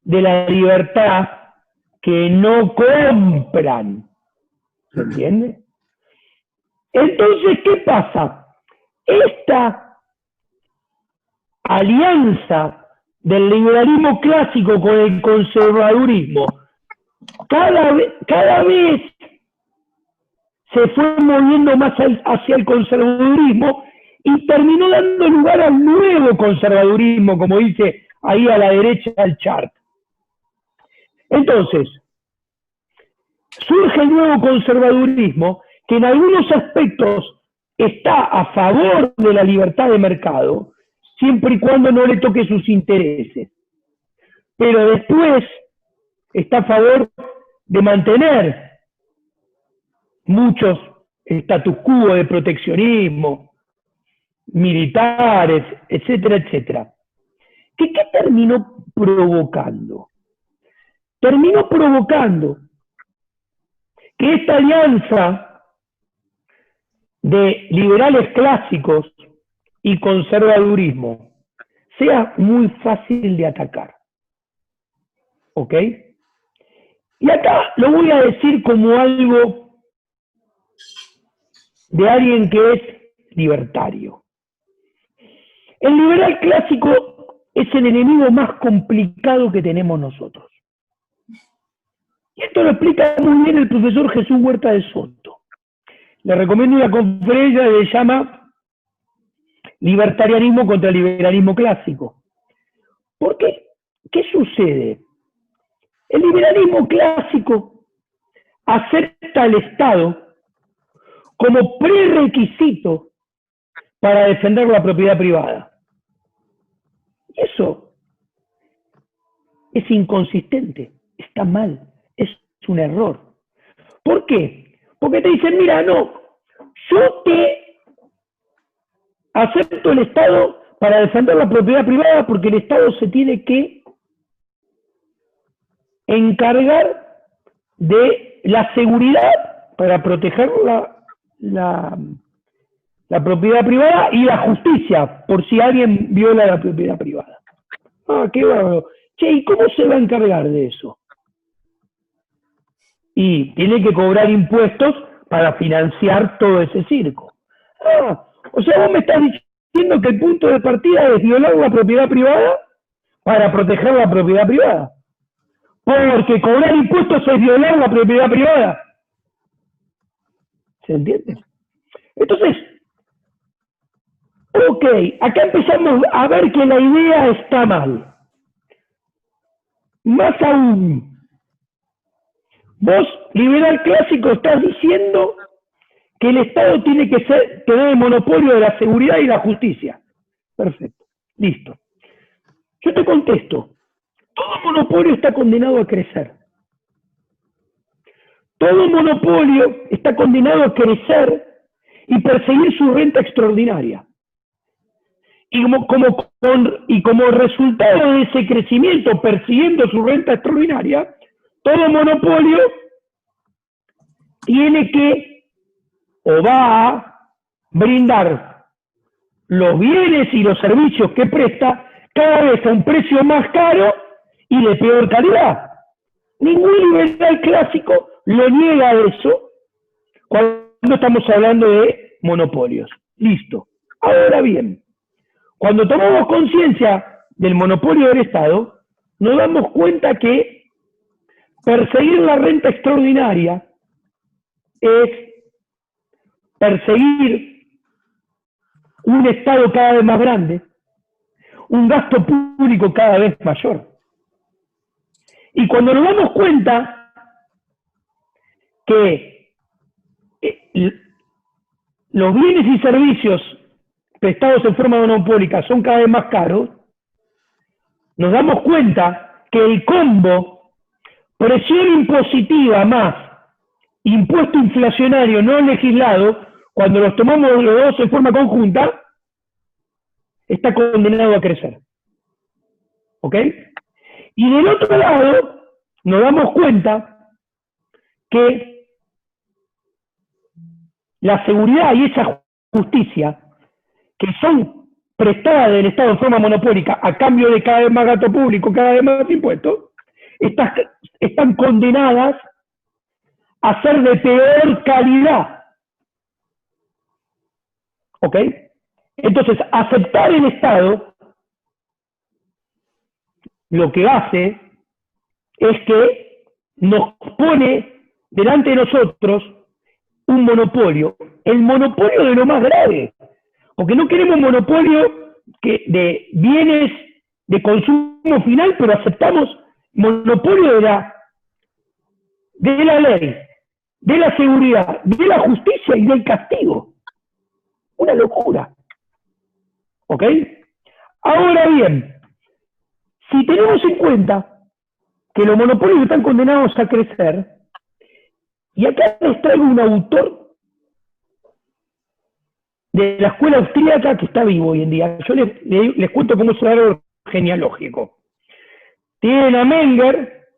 de la libertad que no compran. ¿Se entiende? Entonces, ¿qué pasa? Esta alianza del liberalismo clásico con el conservadurismo cada vez se fue moviendo más hacia el conservadurismo y terminó dando lugar al nuevo conservadurismo, como dice ahí a la derecha del chart. Entonces, surge el nuevo conservadurismo que en algunos aspectos está a favor de la libertad de mercado, siempre y cuando no le toque sus intereses. Pero después está a favor de mantener muchos status quo de proteccionismo, militares, etcétera, etcétera. ¿Qué terminó provocando? Terminó provocando que esta alianza de liberales clásicos y conservadurismo sea muy fácil de atacar. ¿Ok? Y acá lo voy a decir como algo de alguien que es libertario. El liberal clásico es el enemigo más complicado que tenemos nosotros. Y esto lo explica muy bien el profesor Jesús Huerta de Soto. Le recomiendo una conferencia que se llama Libertarianismo contra el liberalismo clásico. ¿Por qué? ¿Qué sucede? El liberalismo clásico acepta al Estado como prerequisito para defender la propiedad privada. Y eso es inconsistente, está mal, es un error. ¿Por qué? Porque te dicen, mira, no, yo te acepto el Estado para defender la propiedad privada porque el Estado se tiene que encargar de la seguridad para proteger la propiedad privada y la justicia por si alguien viola la propiedad privada. Ah, qué bárbaro. Che, ¿y cómo se va a encargar de eso? Y tiene que cobrar impuestos para financiar todo ese circo. Ah, o sea, vos me estás diciendo que el punto de partida es violar la propiedad privada para proteger la propiedad privada. Porque cobrar impuestos es violar la propiedad privada. ¿Se entiende? Entonces, ok, acá empezamos a ver que la idea está mal. Más aún, vos, liberal clásico, estás diciendo que el Estado tiene que tener el monopolio de la seguridad y la justicia. Perfecto, listo. Yo te contesto, todo monopolio está condenado a crecer. Todo monopolio está condenado a crecer y perseguir su renta extraordinaria. Y como resultado de ese crecimiento, persiguiendo su renta extraordinaria, todo monopolio tiene que o va a brindar los bienes y los servicios que presta cada vez a un precio más caro y de peor calidad. Ningún liberal clásico lo niega eso cuando estamos hablando de monopolios. Listo. Ahora bien, cuando tomamos conciencia del monopolio del Estado, nos damos cuenta que perseguir la renta extraordinaria es perseguir un Estado cada vez más grande, un gasto público cada vez mayor. Y cuando nos damos cuenta que los bienes y servicios prestados en forma monopólica son cada vez más caros, nos damos cuenta que el combo presión impositiva más impuesto inflacionario no legislado, cuando los tomamos los dos en forma conjunta, está condenado a crecer. ¿Ok? Y del otro lado, nos damos cuenta que la seguridad y esa justicia, que son prestadas del Estado en forma monopólica a cambio de cada vez más gasto público, cada vez más impuestos, están condenadas a ser de peor calidad. ¿Ok? Entonces, aceptar el Estado lo que hace es que nos pone delante de nosotros un monopolio, el monopolio de lo más grave, porque no queremos monopolio de bienes de consumo final, pero aceptamos monopolio de la ley, de la seguridad, de la justicia y del castigo. Una locura. ¿Ok? Ahora bien, si tenemos en cuenta que los monopolios están condenados a crecer, y acá les traigo un autor de la escuela austríaca que está vivo hoy en día. Yo les cuento cómo es su árbol genealógico. Tienen a Menger,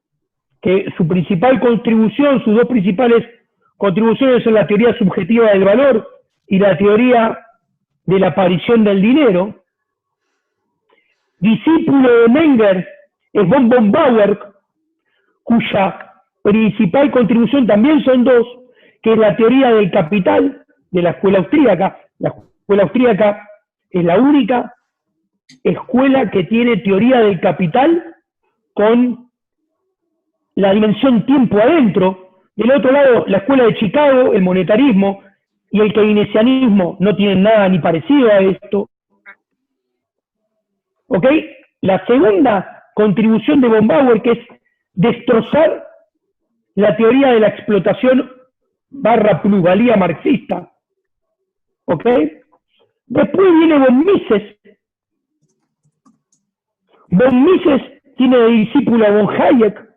que su principal contribución, sus dos principales contribuciones son la teoría subjetiva del valor y la teoría de la aparición del dinero. Discípulo de Menger es von Bauer, cuya principal contribución también son dos, que es la teoría del capital de la escuela austríaca. La escuela austríaca es la única escuela que tiene teoría del capital con la dimensión tiempo adentro. Del otro lado, la escuela de Chicago, el monetarismo y el keynesianismo no tienen nada ni parecido a esto. ¿Ok? La segunda contribución de von Bauer, que es destrozar la teoría de la explotación / plusvalía marxista. ¿Ok? Después viene von Mises. Von Mises tiene de discípulo a von Hayek.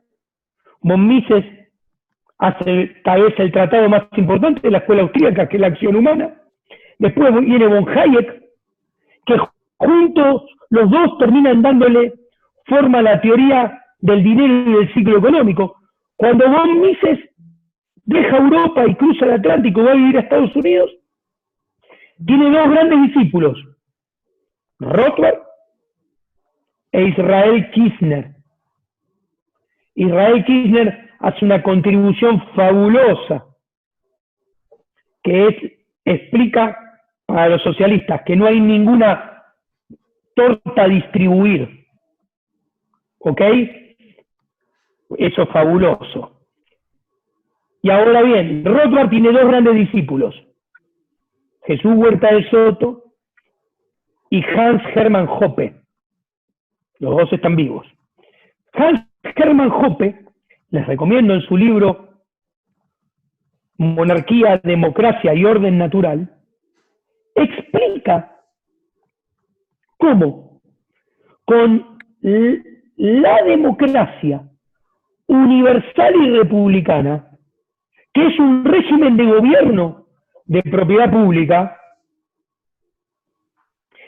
Von Mises hace tal vez el tratado más importante de la escuela austríaca, que es la acción humana. Después viene von Hayek, que juntos los dos terminan dándole forma a la teoría del dinero y del ciclo económico. Cuando von Mises deja Europa y cruza el Atlántico y va a vivir a Estados Unidos, tiene dos grandes discípulos, Rothbard e Israel Kirzner. Israel Kirzner hace una contribución fabulosa que explica para los socialistas que no hay ninguna torta a distribuir. ¿Ok? Eso es fabuloso. Y ahora bien, Rothbard tiene dos grandes discípulos. Jesús Huerta de Soto y Hans Hermann Hoppe. Los dos están vivos. Hans Hermann Hoppe, les recomiendo en su libro Monarquía, Democracia y Orden Natural, explica cómo con la democracia universal y republicana, que es un régimen de gobierno de propiedad pública,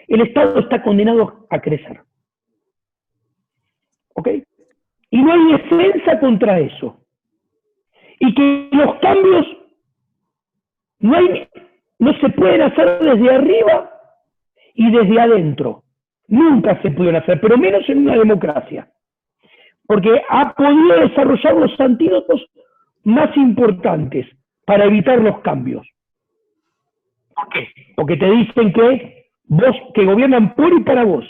el Estado está condenado a crecer. ¿Ok? Y no hay defensa contra eso. Y que los cambios no se pueden hacer desde arriba y desde adentro. Nunca se pueden hacer, pero menos en una democracia. Porque ha podido desarrollar los antídotos más importantes para evitar los cambios. ¿Por qué? Porque te dicen que gobiernan por y para vos.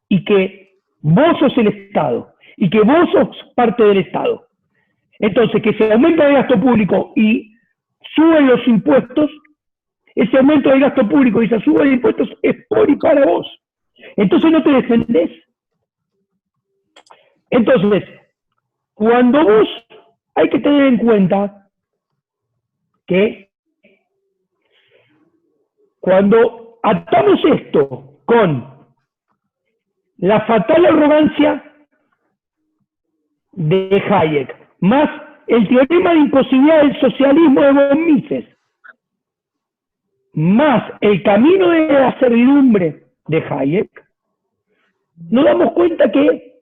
Y que vos sos el Estado. Y que vos sos parte del Estado. Entonces, que se aumenta el gasto público y suben los impuestos, ese aumento del gasto público y esa suba de impuestos es por y para vos. Entonces no te defendés. Entonces, cuando vos, hay que tener en cuenta que cuando atamos esto con la fatal arrogancia de Hayek, más el teorema de imposibilidad del socialismo de von Mises, más el camino de la servidumbre de Hayek, nos damos cuenta que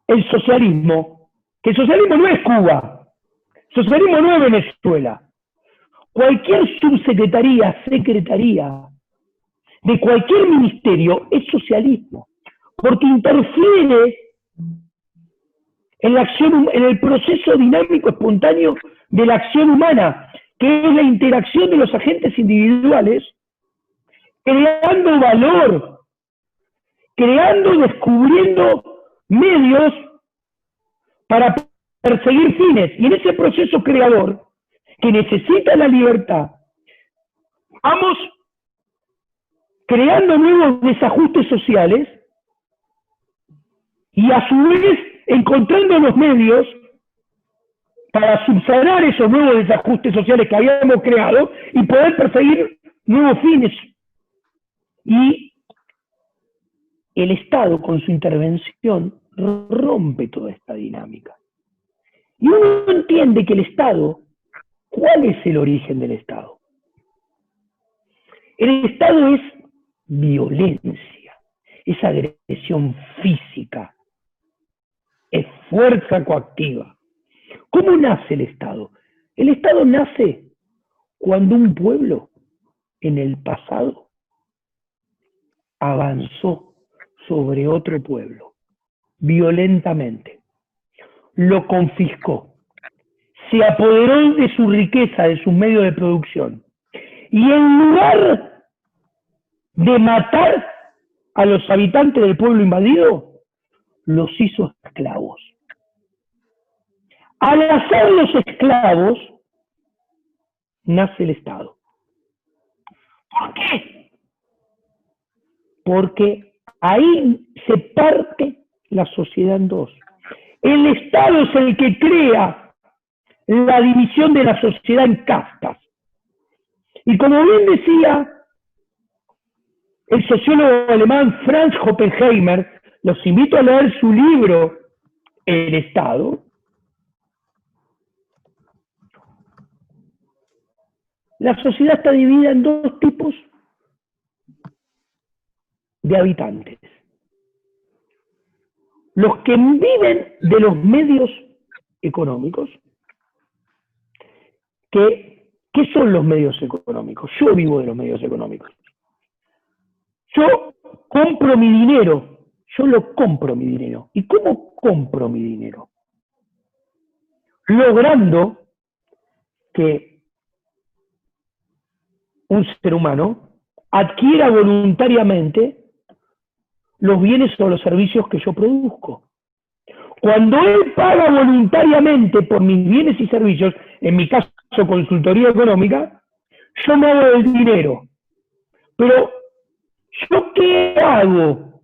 el socialismo no es Cuba, el socialismo no es Venezuela. Cualquier subsecretaría, secretaría de cualquier ministerio es socialismo, porque interfiere en la acción, en el proceso dinámico espontáneo de la acción humana, que es la interacción de los agentes individuales, creando valor, descubriendo medios para perseguir fines. Y en ese proceso creador, que necesita la libertad, vamos creando nuevos desajustes sociales y a su vez encontrando los medios para subsanar esos nuevos desajustes sociales que habíamos creado y poder perseguir nuevos fines. Y el Estado, con su intervención, rompe toda esta dinámica. Y uno entiende que el Estado, ¿cuál es el origen del Estado? El Estado es violencia, es agresión física, es fuerza coactiva. ¿Cómo nace el Estado? El Estado nace cuando un pueblo en el pasado avanzó sobre otro pueblo violentamente, lo confiscó, se apoderó de su riqueza, de sus medios de producción, y en lugar de matar a los habitantes del pueblo invadido, los hizo esclavos. Al hacerlos esclavos, nace el Estado. ¿Por qué? Porque ahí se parte la sociedad en dos. El Estado es el que crea la división de la sociedad en castas. Y como bien decía el sociólogo alemán Franz Oppenheimer, los invito a leer su libro El Estado, la sociedad está dividida en dos tipos de habitantes. Los que viven de los medios económicos. ¿Qué son los medios económicos? Yo vivo de los medios económicos. Yo compro mi dinero. Yo lo compro mi dinero. ¿Y cómo compro mi dinero? Logrando que un ser humano adquiera voluntariamente los bienes o los servicios que yo produzco. Cuando él paga voluntariamente por mis bienes y servicios, en mi caso consultoría económica, yo me hago del dinero. Pero, ¿yo qué hago?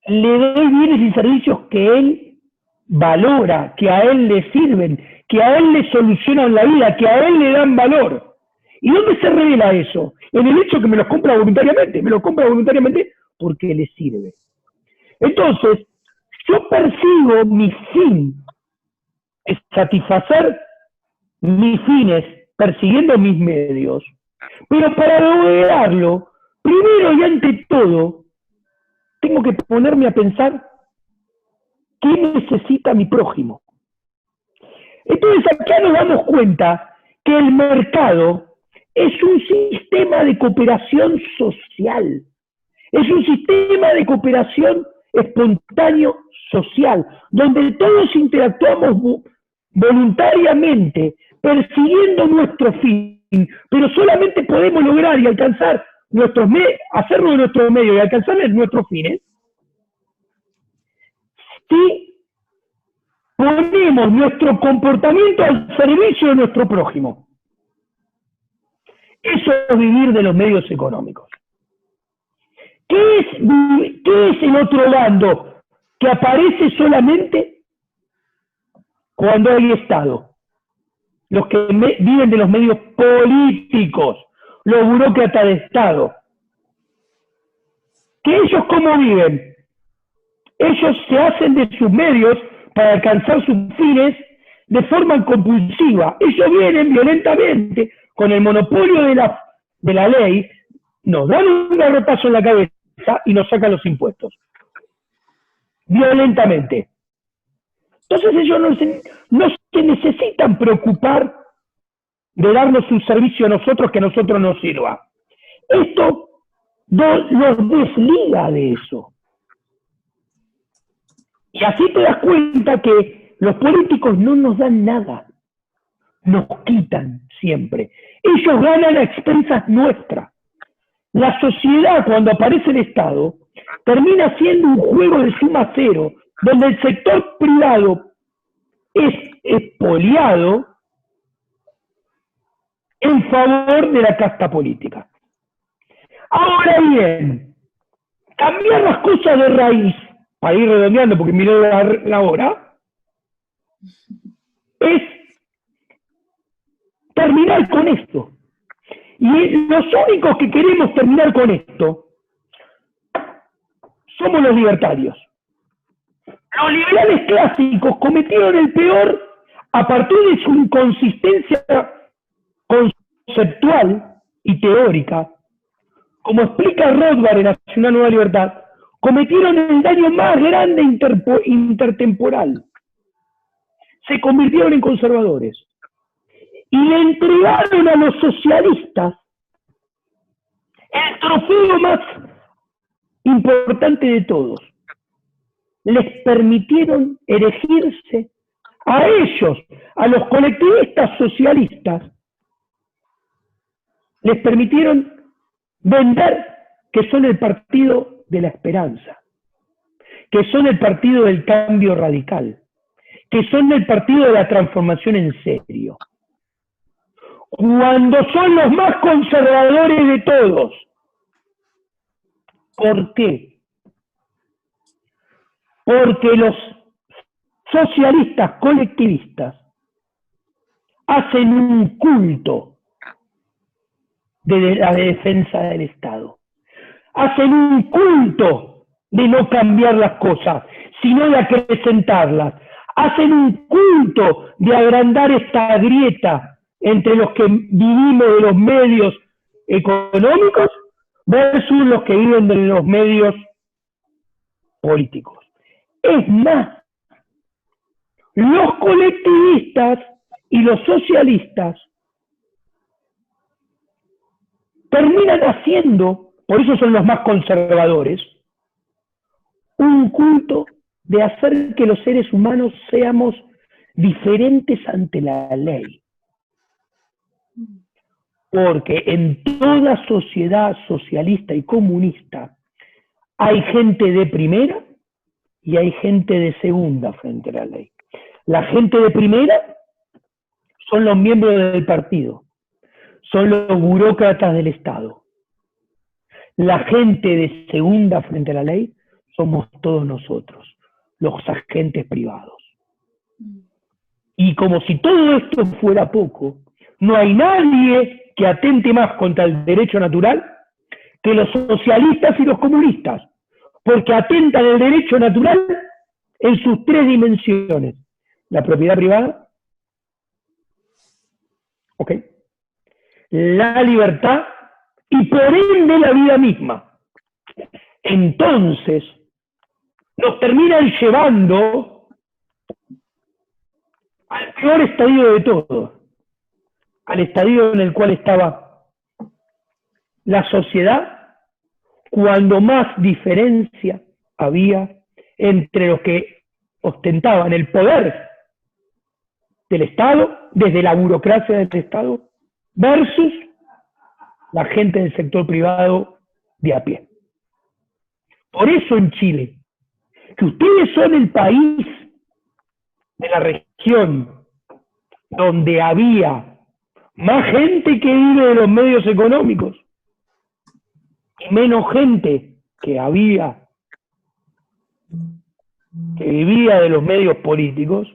Le doy bienes y servicios que él valora, que a él le sirven, que a él le solucionan la vida, que a él le dan valor. ¿Y dónde se revela eso? En el hecho que me los compra voluntariamente. Me los compra voluntariamente porque le sirve. Entonces, yo persigo mi fin, es satisfacer mis fines, persiguiendo mis medios, pero para lograrlo, primero y ante todo, tengo que ponerme a pensar qué necesita mi prójimo. Entonces acá nos damos cuenta que el mercado es un sistema de cooperación social, es un sistema de cooperación espontáneo social, donde todos interactuamos voluntariamente, persiguiendo nuestro fin, pero solamente podemos lograr y alcanzar hacerlo de nuestros medios y alcanzar nuestros fines si ponemos nuestro comportamiento al servicio de nuestro prójimo. Eso es vivir de los medios económicos. ¿Qué es el otro bando que aparece solamente cuando hay Estado? Los que viven de los medios políticos, los burócratas de Estado. ¿Que ellos cómo viven? Ellos se hacen de sus medios para alcanzar sus fines de forma compulsiva. Ellos vienen violentamente con el monopolio de la ley, nos dan un garrotazo en la cabeza y nos sacan los impuestos. Violentamente. Entonces ellos no se necesitan preocupar de darnos un servicio a nosotros que a nosotros nos sirva. Esto los desliga de eso. Y así te das cuenta que los políticos no nos dan nada, nos quitan siempre. Ellos ganan a expensas nuestras. La sociedad, cuando aparece el Estado, termina siendo un juego de suma cero, donde el sector privado es expoliado en favor de la casta política. Ahora bien, cambiar las cosas de raíz, para ir redondeando, porque miré la hora, es terminar con esto. Y los únicos que queremos terminar con esto somos los libertarios. Los liberales clásicos cometieron el peor a partir de su inconsistencia conceptual y teórica, como explica Rothbard en Hacia una nueva libertad, cometieron el daño más grande intertemporal. Se convirtieron en conservadores. Y le entregaron a los socialistas el trofeo más importante de todos. Les permitieron erigirse a ellos, a los colectivistas socialistas, les permitieron vender que son el partido de la esperanza, que son el partido del cambio radical, que son el partido de la transformación en serio. Cuando son los más conservadores de todos. ¿Por qué? Porque los socialistas colectivistas hacen un culto de la defensa del Estado. Hacen un culto de no cambiar las cosas, sino de acrecentarlas. Hacen un culto de agrandar esta grieta entre los que vivimos de los medios económicos versus los que viven de los medios políticos. Es más, los colectivistas y los socialistas terminan haciendo, por eso son los más conservadores, un culto de hacer que los seres humanos seamos diferentes ante la ley. Porque en toda sociedad socialista y comunista hay gente de primera y hay gente de segunda frente a la ley. La gente de primera son los miembros del partido. son los burócratas del Estado. La gente de segunda frente a la ley somos todos nosotros, los agentes privados. Y como si todo esto fuera poco, no hay nadie que atente más contra el derecho natural que los socialistas y los comunistas, porque atentan el derecho natural en sus tres dimensiones. La propiedad privada, ¿ok? La libertad y por ende la vida misma. Entonces, nos terminan llevando al peor estadio de todo, al estadio en el cual estaba la sociedad cuando más diferencia había entre los que ostentaban el poder del Estado, desde la burocracia del Estado, versus la gente del sector privado de a pie. Por eso en Chile, que ustedes son el país de la región donde había más gente que vive de los medios económicos y menos gente que vivía de los medios políticos,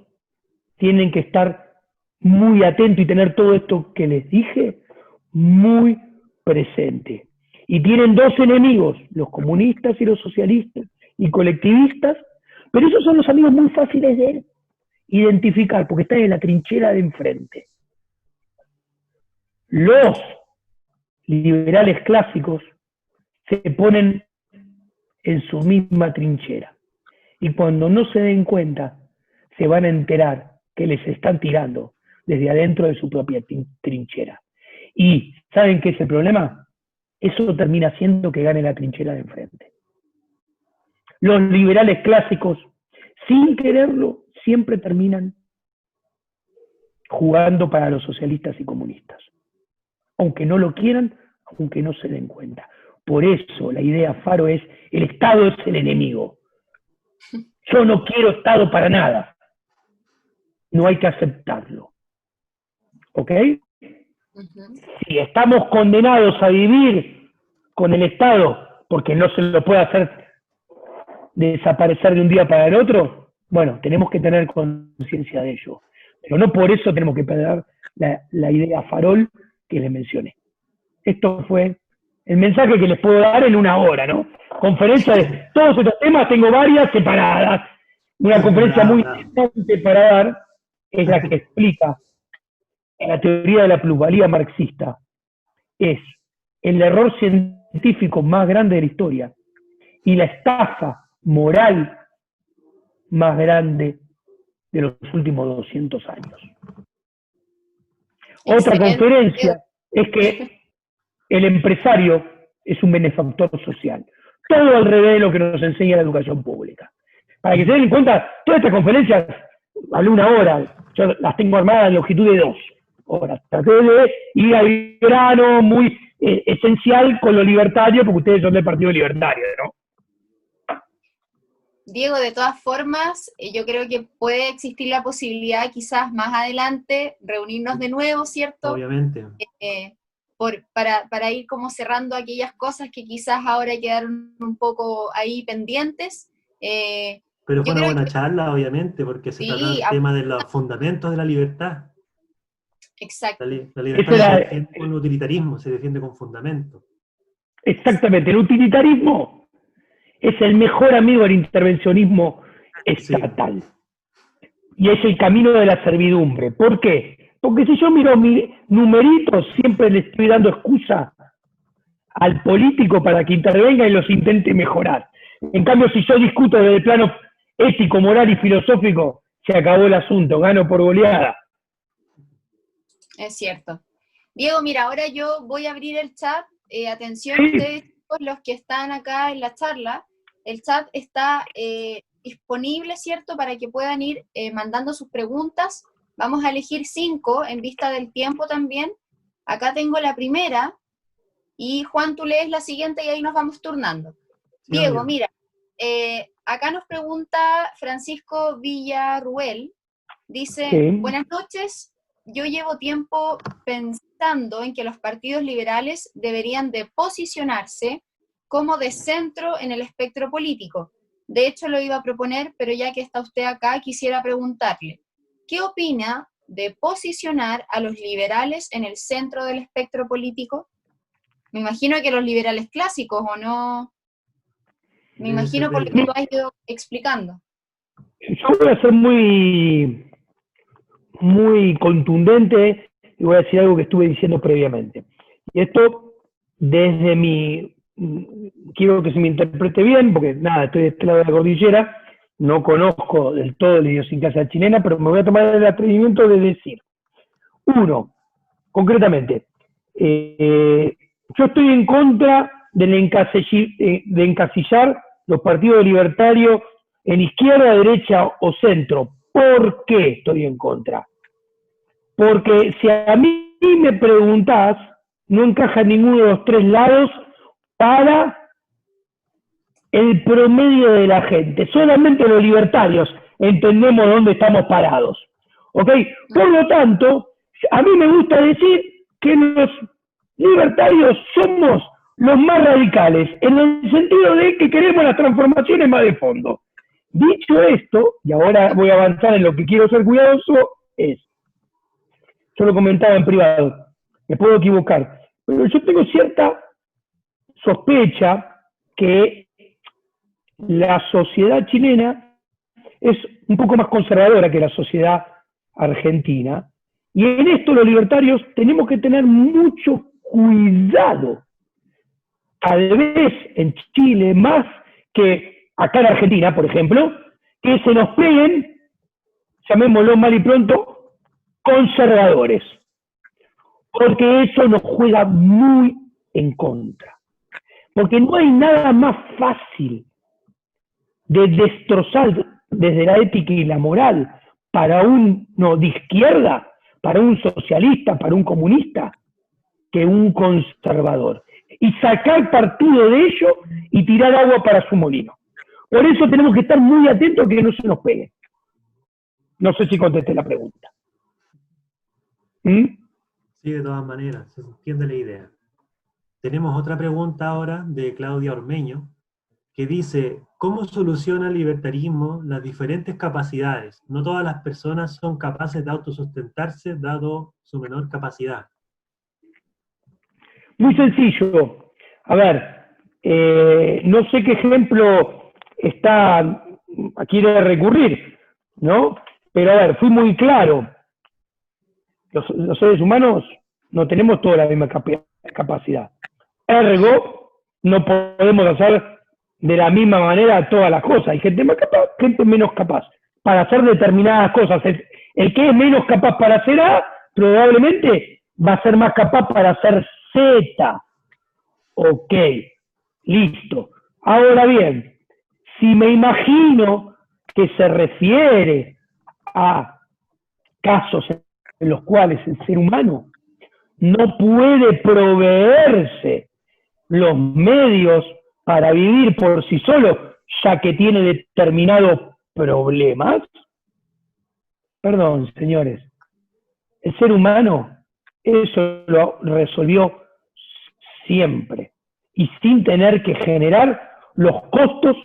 tienen que estar muy atentos y tener todo esto que les dije muy presente. Y tienen dos enemigos, los comunistas y los socialistas y colectivistas, pero esos son los amigos muy fáciles de identificar, porque están en la trinchera de enfrente. Los liberales clásicos se ponen en su misma trinchera. Y cuando no se den cuenta, se van a enterar que les están tirando desde adentro de su propia trinchera. Y ¿saben qué es el problema? Eso termina haciendo que gane la trinchera de enfrente. Los liberales clásicos, sin quererlo, siempre terminan jugando para los socialistas y comunistas. Aunque no lo quieran, aunque no se den cuenta. Por eso la idea Faro es, el Estado es el enemigo. Yo no quiero Estado para nada. No hay que aceptarlo. ¿Ok? Si estamos condenados a vivir con el Estado porque no se lo puede hacer desaparecer de un día para el otro, bueno, tenemos que tener conciencia de ello. Pero no por eso tenemos que perder la idea farol que les mencioné. Esto fue el mensaje que les puedo dar en una hora, ¿no? Conferencia de todos estos temas, tengo varias separadas. Una conferencia muy interesante para dar es la que explica en la teoría de la plusvalía marxista. Es el error científico más grande de la historia y la estafa moral más grande de los últimos 200 años. Otra conferencia es que el empresario es un benefactor social. Todo al revés de lo que nos enseña la educación pública. Para que se den cuenta, todas estas conferencias, hablé una hora, yo las tengo armadas en longitud de 2 horas. Traté de ir al grano muy esencial con lo libertario, porque ustedes son del Partido Libertario, ¿no? Diego, de todas formas, yo creo que puede existir la posibilidad quizás más adelante reunirnos de nuevo, ¿cierto? Obviamente. Para ir como cerrando aquellas cosas que quizás ahora quedaron un poco ahí pendientes. Pero fue una buena charla, obviamente, porque se trata del tema de los fundamentos de la libertad. Exacto. La libertad se defiende con utilitarismo, se defiende con fundamentos. Exactamente, el utilitarismo es el mejor amigo del intervencionismo estatal. Sí. Y es el camino de la servidumbre. ¿Por qué? Porque si yo miro mis numeritos, siempre le estoy dando excusa al político para que intervenga y los intente mejorar. En cambio, si yo discuto desde el plano ético, moral y filosófico, se acabó el asunto, gano por goleada. Es cierto. Diego, mira, ahora yo voy a abrir el chat. Atención, Sí. Ustedes, los que están acá en la charla, el chat está disponible, ¿cierto? Para que puedan ir mandando sus preguntas. Vamos a elegir 5 en vista del tiempo también. Acá tengo la primera. Y Juan, tú lees la siguiente y ahí nos vamos turnando. Sí, Diego, mira, acá nos pregunta Francisco Villarruel. Dice, sí. Buenas noches, yo llevo tiempo pensando pensando en que los partidos liberales deberían de posicionarse como de centro en el espectro político. De hecho, lo iba a proponer, pero ya que está usted acá, quisiera preguntarle, ¿qué opina de posicionar a los liberales en el centro del espectro político? Me imagino que los liberales clásicos, ¿o no? Me imagino por lo que tú has ido explicando. Yo voy a ser muy contundente y voy a decir algo que estuve diciendo previamente. Y esto, desde quiero que se me interprete bien, porque nada, estoy de este lado de la cordillera, no conozco del todo la idiosincrasia chilena, pero me voy a tomar el atrevimiento de decir, uno, concretamente, yo estoy en contra de encasillar los partidos libertarios en izquierda, derecha o centro. ¿Por qué estoy en contra? Porque si a mí me preguntás, no encaja en ninguno de los tres lados para el promedio de la gente. Solamente los libertarios entendemos dónde estamos parados. ¿Ok? Por lo tanto, a mí me gusta decir que los libertarios somos los más radicales, en el sentido de que queremos las transformaciones más de fondo. Dicho esto, y ahora voy a avanzar en lo que quiero ser cuidadoso, yo lo comentaba en privado, me puedo equivocar, pero yo tengo cierta sospecha que la sociedad chilena es un poco más conservadora que la sociedad argentina, y en esto los libertarios tenemos que tener mucho cuidado. Tal vez en Chile, más que acá en Argentina, por ejemplo, que se nos peguen, llamémoslo mal y pronto, conservadores. Porque eso nos juega muy en contra. Porque no hay nada más fácil de destrozar desde la ética y la moral para uno de izquierda, para un socialista, para un comunista, que un conservador. Y sacar partido de ello y tirar agua para su molino. Por eso tenemos que estar muy atentos a que no se nos pegue. No sé si contesté la pregunta. Sí, de todas maneras, se entiende la idea. Tenemos otra pregunta ahora de Claudia Ormeño, que dice, ¿cómo soluciona el libertarismo las diferentes capacidades? No todas las personas son capaces de autosustentarse, dado su menor capacidad. Muy sencillo. A ver, no sé qué ejemplo quiere recurrir, ¿no? Pero a ver, fui muy claro. Los seres humanos no tenemos toda la misma capacidad. Ergo, no podemos hacer de la misma manera todas las cosas. Hay gente más capaz, gente menos capaz para hacer determinadas cosas. El que es menos capaz para hacer A, probablemente va a ser más capaz para hacer Z. Ok, listo. Ahora bien, si me imagino que se refiere a casos en los cuales el ser humano no puede proveerse los medios para vivir por sí solo, ya que tiene determinados problemas. Perdón, señores, el ser humano eso lo resolvió siempre y sin tener que generar los costos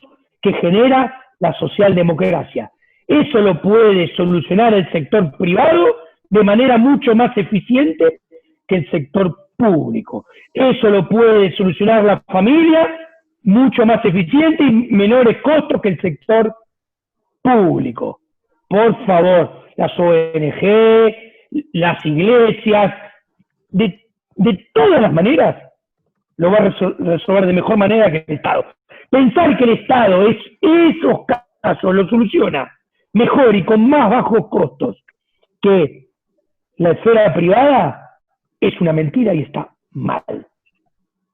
que genera la socialdemocracia. Eso lo puede solucionar el sector privado de manera mucho más eficiente que el sector público. Eso lo puede solucionar la familia mucho más eficiente y menores costos que el sector público. Por favor, las ONG, las iglesias, de todas las maneras, lo va a resolver de mejor manera que el Estado. Pensar que el Estado esos casos lo soluciona mejor y con más bajos costos que la esfera privada es una mentira y está mal.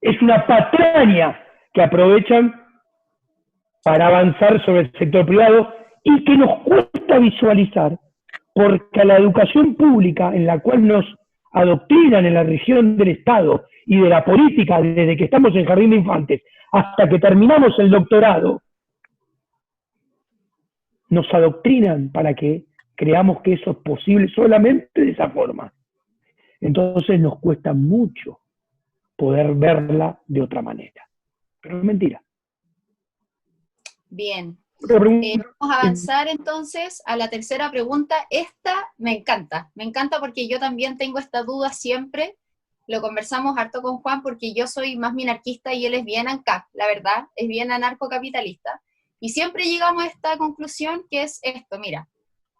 Es una patraña que aprovechan para avanzar sobre el sector privado y que nos cuesta visualizar porque a la educación pública en la cual nos adoctrinan en la región del Estado y de la política desde que estamos en jardín de infantes hasta que terminamos el doctorado, nos adoctrinan para que creamos que eso es posible solamente de esa forma. entonces nos cuesta mucho poder verla de otra manera. Pero es mentira. Bien. Otra pregunta. Vamos a avanzar entonces a la tercera pregunta. Esta me encanta porque yo también tengo esta duda siempre. Lo conversamos harto con Juan porque yo soy más minarquista y él es bien ANCAP, la verdad, es bien anarcocapitalista. Y siempre llegamos a esta conclusión que es esto, mira.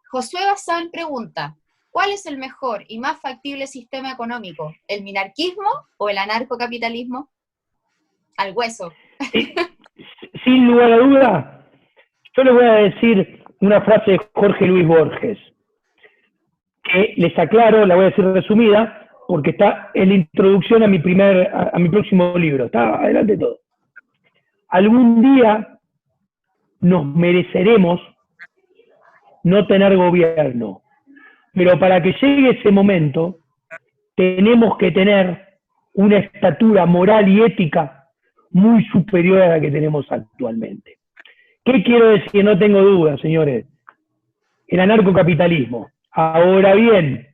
Josué Bazán pregunta, ¿cuál es el mejor y más factible sistema económico? ¿El minarquismo o el anarcocapitalismo? Al hueso. Sin lugar a duda, yo les voy a decir una frase de Jorge Luis Borges, que les aclaro, la voy a decir resumida, porque está en la introducción a mi próximo libro, está adelante de todo. Algún día nos mereceremos no tener gobierno, pero para que llegue ese momento, tenemos que tener una estatura moral y ética muy superior a la que tenemos actualmente. ¿Qué quiero decir? No tengo duda, señores. El anarcocapitalismo. Ahora bien,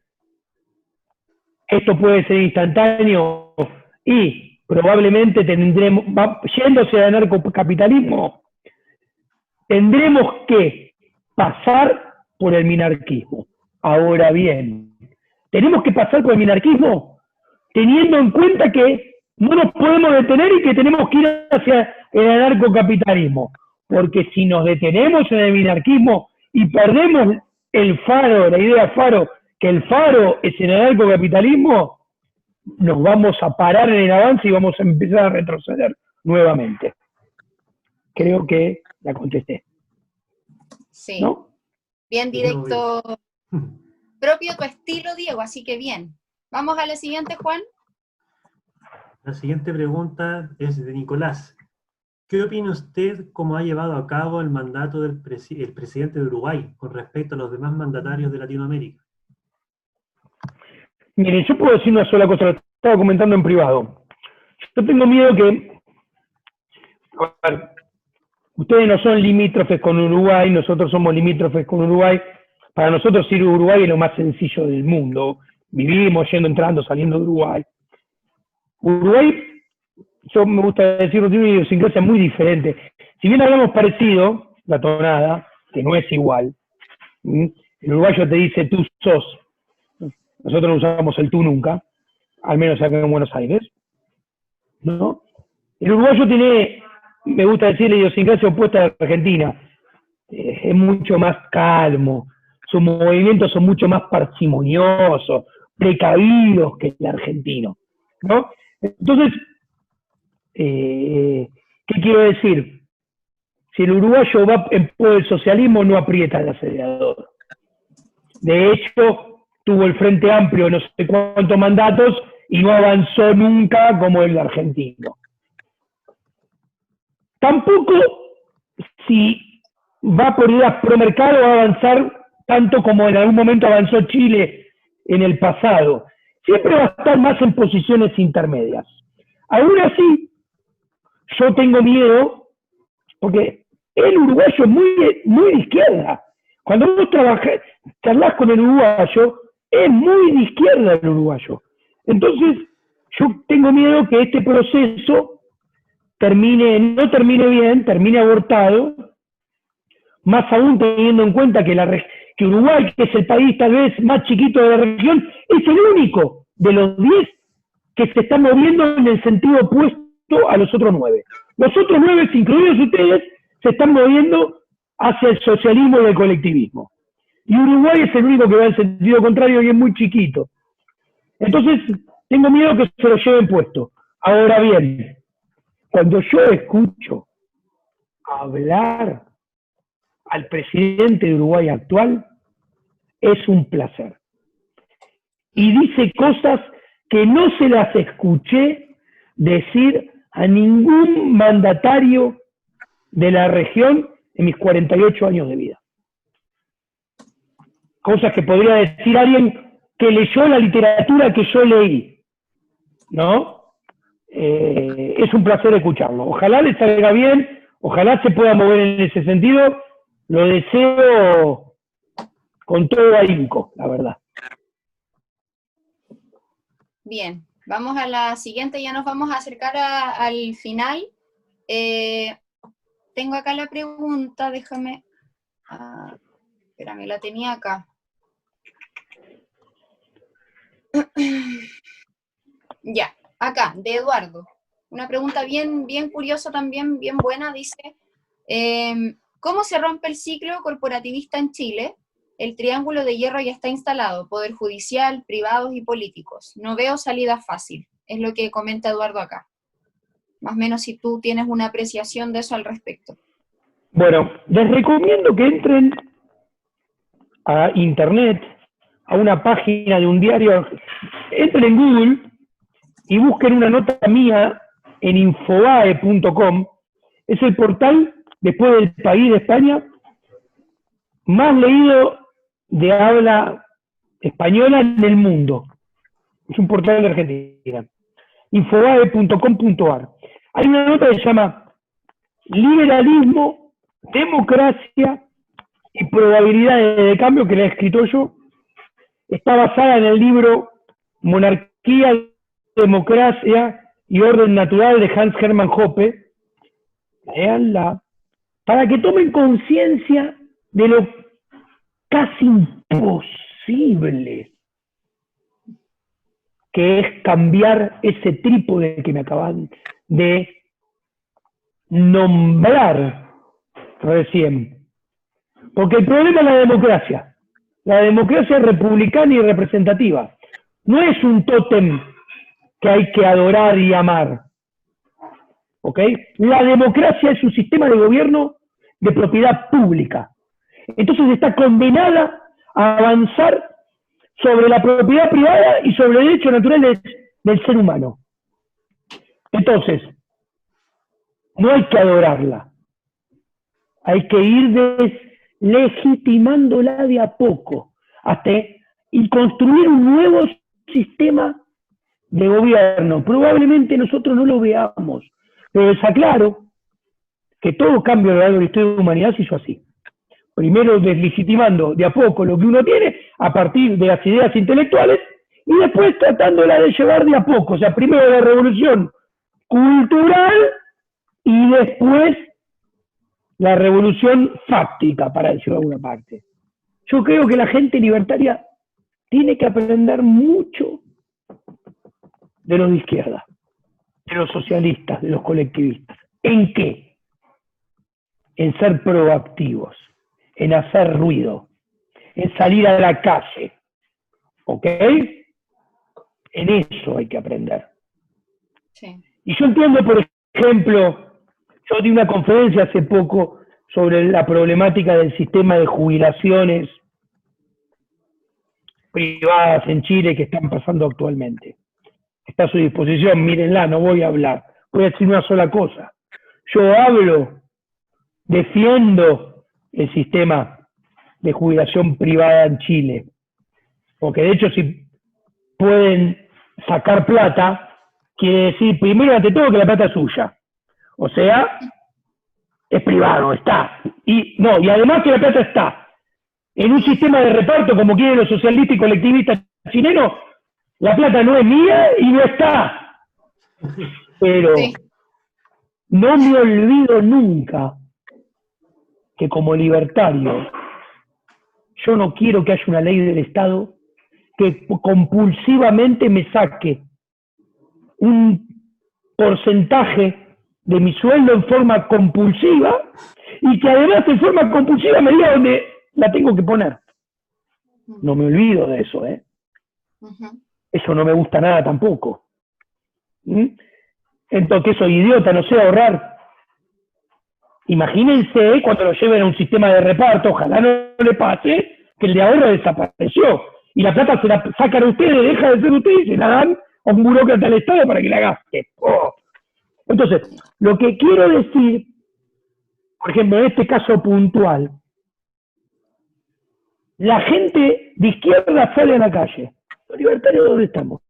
esto puede ser instantáneo y probablemente tendremos, yéndose al anarcocapitalismo, tendremos que pasar por el minarquismo. Ahora bien, tenemos que pasar por el minarquismo teniendo en cuenta que no nos podemos detener y que tenemos que ir hacia el anarcocapitalismo. Porque si nos detenemos en el minarquismo y perdemos el faro, la idea faro, que el faro es el anarcocapitalismo, nos vamos a parar en el avance y vamos a empezar a retroceder nuevamente. Creo que la contesté. Sí, ¿no? Bien directo, propio tu estilo, Diego, así que bien. Vamos a la siguiente, Juan. La siguiente pregunta es de Nicolás. ¿Qué opina usted cómo ha llevado a cabo el mandato del el presidente de Uruguay con respecto a los demás mandatarios de Latinoamérica? Miren, yo puedo decir una sola cosa, lo estaba comentando en privado. Yo tengo miedo que... A ver, ustedes no son limítrofes con Uruguay, nosotros somos limítrofes con Uruguay. Para nosotros ir a Uruguay es lo más sencillo del mundo. Vivimos yendo, entrando, saliendo de Uruguay. Uruguay, yo me gusta decirlo, tiene una idiosincrasia muy diferente. Si bien hablamos parecido, la tonada, que no es igual. El uruguayo te dice tú sos. Nosotros no usamos el tú nunca, al menos acá en Buenos Aires, ¿no? El uruguayo tiene, me gusta decir, la idiosincrasia opuesta a la Argentina. Es mucho más calmo, sus movimientos son mucho más parsimoniosos, precavidos que el argentino, ¿no? Entonces, ¿qué quiero decir? Si el uruguayo va en pos del socialismo, no aprieta el acelerador. De hecho, tuvo el Frente Amplio no sé cuántos mandatos y no avanzó nunca como el argentino. Tampoco, si va por ideas pro mercado, va a avanzar tanto como en algún momento avanzó Chile en el pasado. Siempre va a estar más en posiciones intermedias. Aún así, yo tengo miedo, porque el uruguayo es muy de izquierda. Cuando vos charlás con el uruguayo, es muy de izquierda el uruguayo. Entonces, yo tengo miedo que este proceso no termine bien, termine abortado, más aún teniendo en cuenta que Uruguay, que es el país tal vez más chiquito de la región, es el único de los 10 que se está moviendo en el sentido opuesto a los otros 9. Los otros 9, incluidos ustedes, se están moviendo hacia el socialismo y el colectivismo. Y Uruguay es el único que va en sentido contrario y es muy chiquito. Entonces, tengo miedo que se lo lleven puesto. Ahora bien, cuando yo escucho hablar al presidente de Uruguay actual, es un placer. Y dice cosas que no se las escuché decir a ningún mandatario de la región en mis 48 años de vida. Cosas que podría decir alguien que leyó la literatura que yo leí, ¿no? Es un placer escucharlo. Ojalá le salga bien, ojalá se pueda mover en ese sentido. Lo deseo con todo ahínco, la verdad. Bien, vamos a la siguiente, ya nos vamos a acercar al final. Tengo acá la pregunta, déjame... espérame, la tenía acá. Ya, acá, de Eduardo. Una pregunta bien, bien curiosa también, bien buena, dice, ¿cómo se rompe el ciclo corporativista en Chile? El triángulo de hierro ya está instalado, poder judicial, privados y políticos. No veo salida fácil, es lo que comenta Eduardo acá. Más o menos si tú tienes una apreciación de eso al respecto. Bueno, les recomiendo que entren a internet, a una página de un diario, entren en Google y busquen una nota mía en infobae.com. Es el portal, después del País de España, más leído de habla española en el mundo. Es un portal de Argentina. Infobae.com.ar. Hay una nota que se llama Liberalismo, Democracia y Probabilidades de Cambio, que la he escrito yo. Está basada en el libro Monarquía, Democracia y Orden Natural de Hans Hermann Hoppe. Leanla, para que tomen conciencia de lo casi imposible que es cambiar ese trípode que me acaban de nombrar recién. Porque el problema es la democracia. La democracia es republicana y representativa. No es un tótem que hay que adorar y amar. ¿Ok? La democracia es un sistema de gobierno de propiedad pública. Entonces está condenada a avanzar sobre la propiedad privada y sobre el derecho natural del ser humano. Entonces, no hay que adorarla. Hay que ir deslegitimándola de a poco y construir un nuevo sistema de gobierno. Probablemente nosotros no lo veamos, pero les aclaro que todo cambio a lo largo de la historia de la humanidad se hizo así. Primero deslegitimando de a poco lo que uno tiene a partir de las ideas intelectuales y después tratándola de llevar de a poco. O sea, primero la revolución cultural y después la revolución fáctica, para decirlo de alguna parte. Yo creo que la gente libertaria tiene que aprender mucho de los de izquierda, de los socialistas, de los colectivistas. ¿En qué? En ser proactivos, en hacer ruido, en salir a la calle. ¿Ok? En eso hay que aprender. Sí. Y yo entiendo, por ejemplo, yo di una conferencia hace poco sobre la problemática del sistema de jubilaciones privadas en Chile que están pasando actualmente. Está a su disposición, mírenla, no voy a hablar. Voy a decir una sola cosa. Yo hablo, defiendo el sistema de jubilación privada en Chile. Porque de hecho, si pueden sacar plata, quiere decir, primero ante todo, que la plata es suya. O sea, es privado, está. Y además que la plata está en un sistema de reparto como quieren los socialistas y colectivistas chilenos, la plata no es mía y no está. Pero sí, no me olvido nunca que como libertario yo no quiero que haya una ley del Estado que compulsivamente me saque un porcentaje de mi sueldo en forma compulsiva y que además en forma compulsiva me diga dónde la tengo que poner. No me olvido de eso, ¿eh? Eso no me gusta nada tampoco. Entonces, que soy idiota, no sé ahorrar. Imagínense cuando lo lleven a un sistema de reparto, ojalá no le pase, que el de ahorro desapareció. Y la plata se la sacan ustedes, deja de ser ustedes y se la dan a un burócrata del Estado para que la gaste. Oh. Entonces, lo que quiero decir, por ejemplo, en este caso puntual, la gente de izquierda sale a la calle. ¿Los libertarios dónde estamos?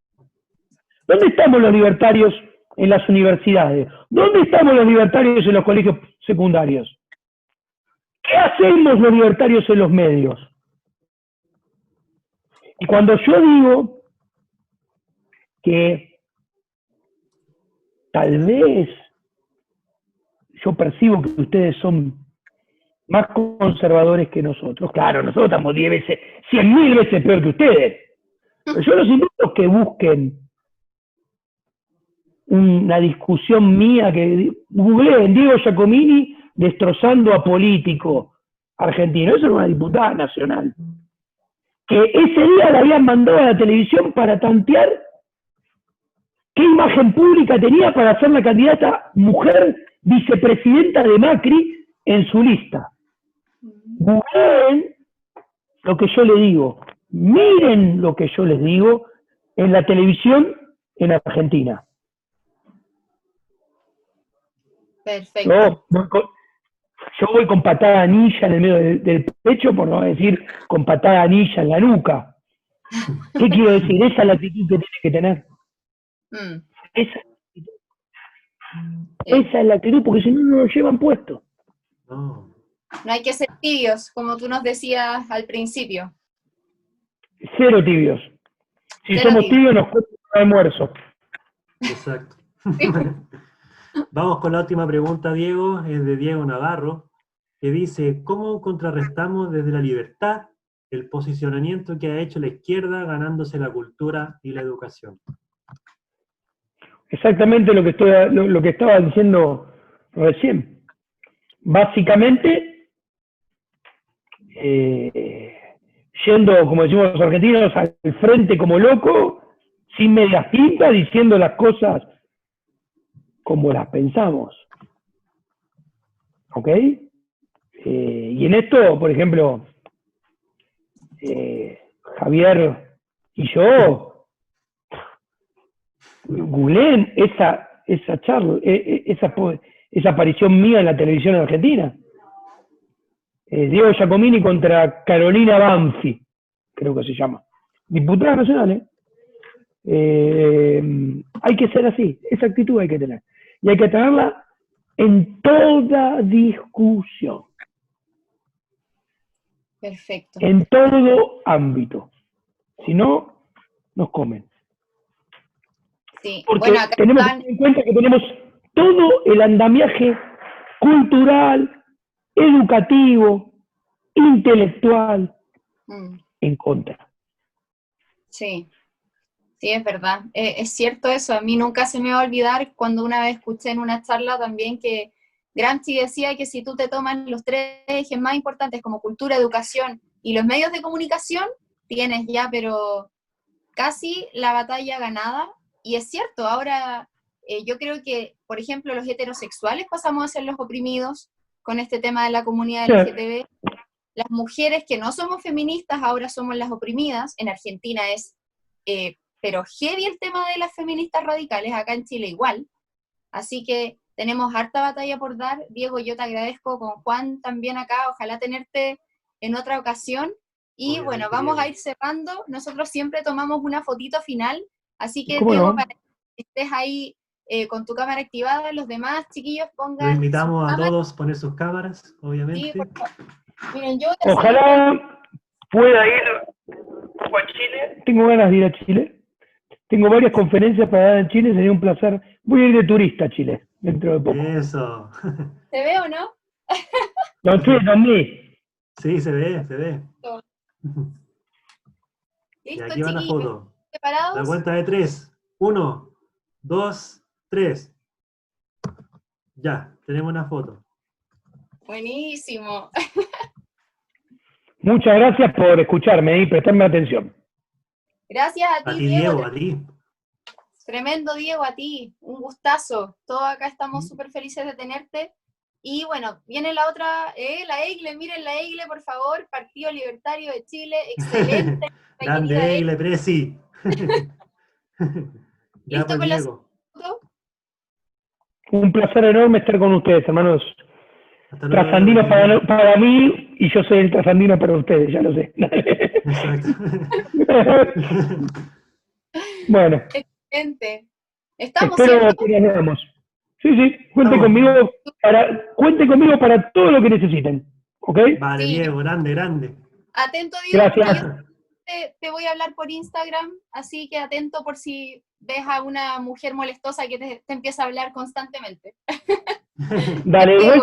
¿Dónde estamos los libertarios en las universidades? ¿Dónde estamos los libertarios en los colegios secundarios? ¿Qué hacemos los libertarios en los medios? Y cuando yo digo que tal vez yo percibo que ustedes son más conservadores que nosotros. Claro, nosotros estamos 10 veces, 100.000 veces peor que ustedes. Pero yo los invito a que busquen una discusión mía, que googleen Diego Giacomini destrozando a político argentino. Eso era una diputada nacional. Que ese día la habían mandado a la televisión para tantear qué imagen pública tenía para ser la candidata mujer vicepresidenta de Macri en su lista. Googleen lo que yo les digo, miren lo que yo les digo en la televisión en Argentina. Perfecto. Yo voy con patada anilla en el medio del pecho, por no decir con patada anilla en la nuca. ¿Qué quiero decir? Esa es la actitud que tiene que tener. Esa es la actitud, porque si no, no lo llevan puesto. No. No hay que ser tibios, como tú nos decías al principio. Cero tibios. Si Cero somos tibios, nos cuesta un almuerzo. Exacto. Vamos con la última pregunta, Diego, es de Diego Navarro, que dice, ¿cómo contrarrestamos desde la libertad el posicionamiento que ha hecho la izquierda ganándose la cultura y la educación? Exactamente lo que estaba diciendo recién. Básicamente, yendo, como decimos los argentinos, al frente como loco, sin medias tintas, diciendo las cosas como las pensamos. ¿Ok? Y en esto, por ejemplo, Javier y yo, googleen esa charla, esa aparición mía en la televisión argentina. Diego Giacomini contra Carolina Banfi, creo que se llama. Diputada nacional, hay que ser así, esa actitud hay que tener. Y hay que tenerla en toda discusión. Perfecto. En todo ámbito. Si no, nos comen. Sí. Porque Bueno, acá tenemos que están... tener en cuenta que tenemos todo el andamiaje cultural, educativo, intelectual en contra. Sí. Sí, es verdad. Es cierto eso. A mí nunca se me va a olvidar cuando una vez escuché en una charla también que Gramsci decía que si tú te tomas los 3 ejes más importantes como cultura, educación y los medios de comunicación, tienes ya, pero casi la batalla ganada. Y es cierto, ahora yo creo que, por ejemplo, los heterosexuales pasamos a ser los oprimidos con este tema de la comunidad LGTB. Las mujeres que no somos feministas ahora somos las oprimidas. En Argentina es... pero heavy el tema de las feministas radicales, acá en Chile igual. Así que tenemos harta batalla por dar. Diego, yo te agradezco, con Juan también acá, ojalá tenerte en otra ocasión. Y bueno, vamos a ir cerrando. Nosotros siempre tomamos una fotito final, así que Diego, no, para que estés ahí con tu cámara activada, los demás chiquillos pongan... Los invitamos a todos a poner sus cámaras, obviamente. Sí, por favor. Miren, yo ojalá pueda ir a Chile. Tengo ganas de ir a Chile. Tengo varias conferencias para dar en Chile, sería un placer. Voy a ir de turista a Chile, dentro de poco. Eso. ¿Se ve o no? No, ustedes también. Sí, se ve, se ve. Listo, y aquí va la foto. ¿Preparados? La cuenta de 3. 1, 2, 3. Ya, tenemos una foto. Buenísimo. Muchas gracias por escucharme y prestarme atención. Gracias a ti, Diego, a ti. Tremendo, Diego, a ti. Un gustazo. Todos acá estamos súper felices de tenerte. Y bueno, viene la otra, la EIGLE, miren la EIGLE, por favor, Partido Libertario de Chile, excelente. Grande EIGLE, Presi. Ya ¿Listo pues, con Diego. la foto? Un placer enorme estar con ustedes, hermanos. Trasandino para mí y yo soy el trasandino para ustedes, ya lo sé. Exacto. Bueno. Excelente. ¿Estamos, espero cierto? que nos veamos. Sí, cuente conmigo para todo lo que necesiten. ¿Ok? Vale, Sí. Diego, grande. Atento, Diego. Gracias. te voy a hablar por Instagram, así que atento por si ves a una mujer molestosa que te empieza a hablar constantemente. Dale, igual Diego,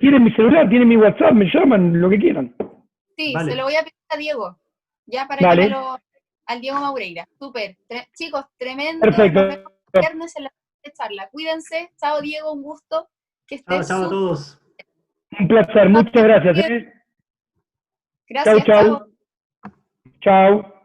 tienen mi celular, tienen mi WhatsApp, me llaman, lo que quieran. sí, Vale. se lo voy a pedir a Diego, ya para que Dale, al Diego Maureira. Súper. Chicos, tremendo. perfecto. Nos vemos el viernes en la charla. Cuídense. Chao, Diego, un gusto. Que Chao, estés chao a súper. todos. Un placer, muchas gracias. Gracias, Chau. chao. Chau.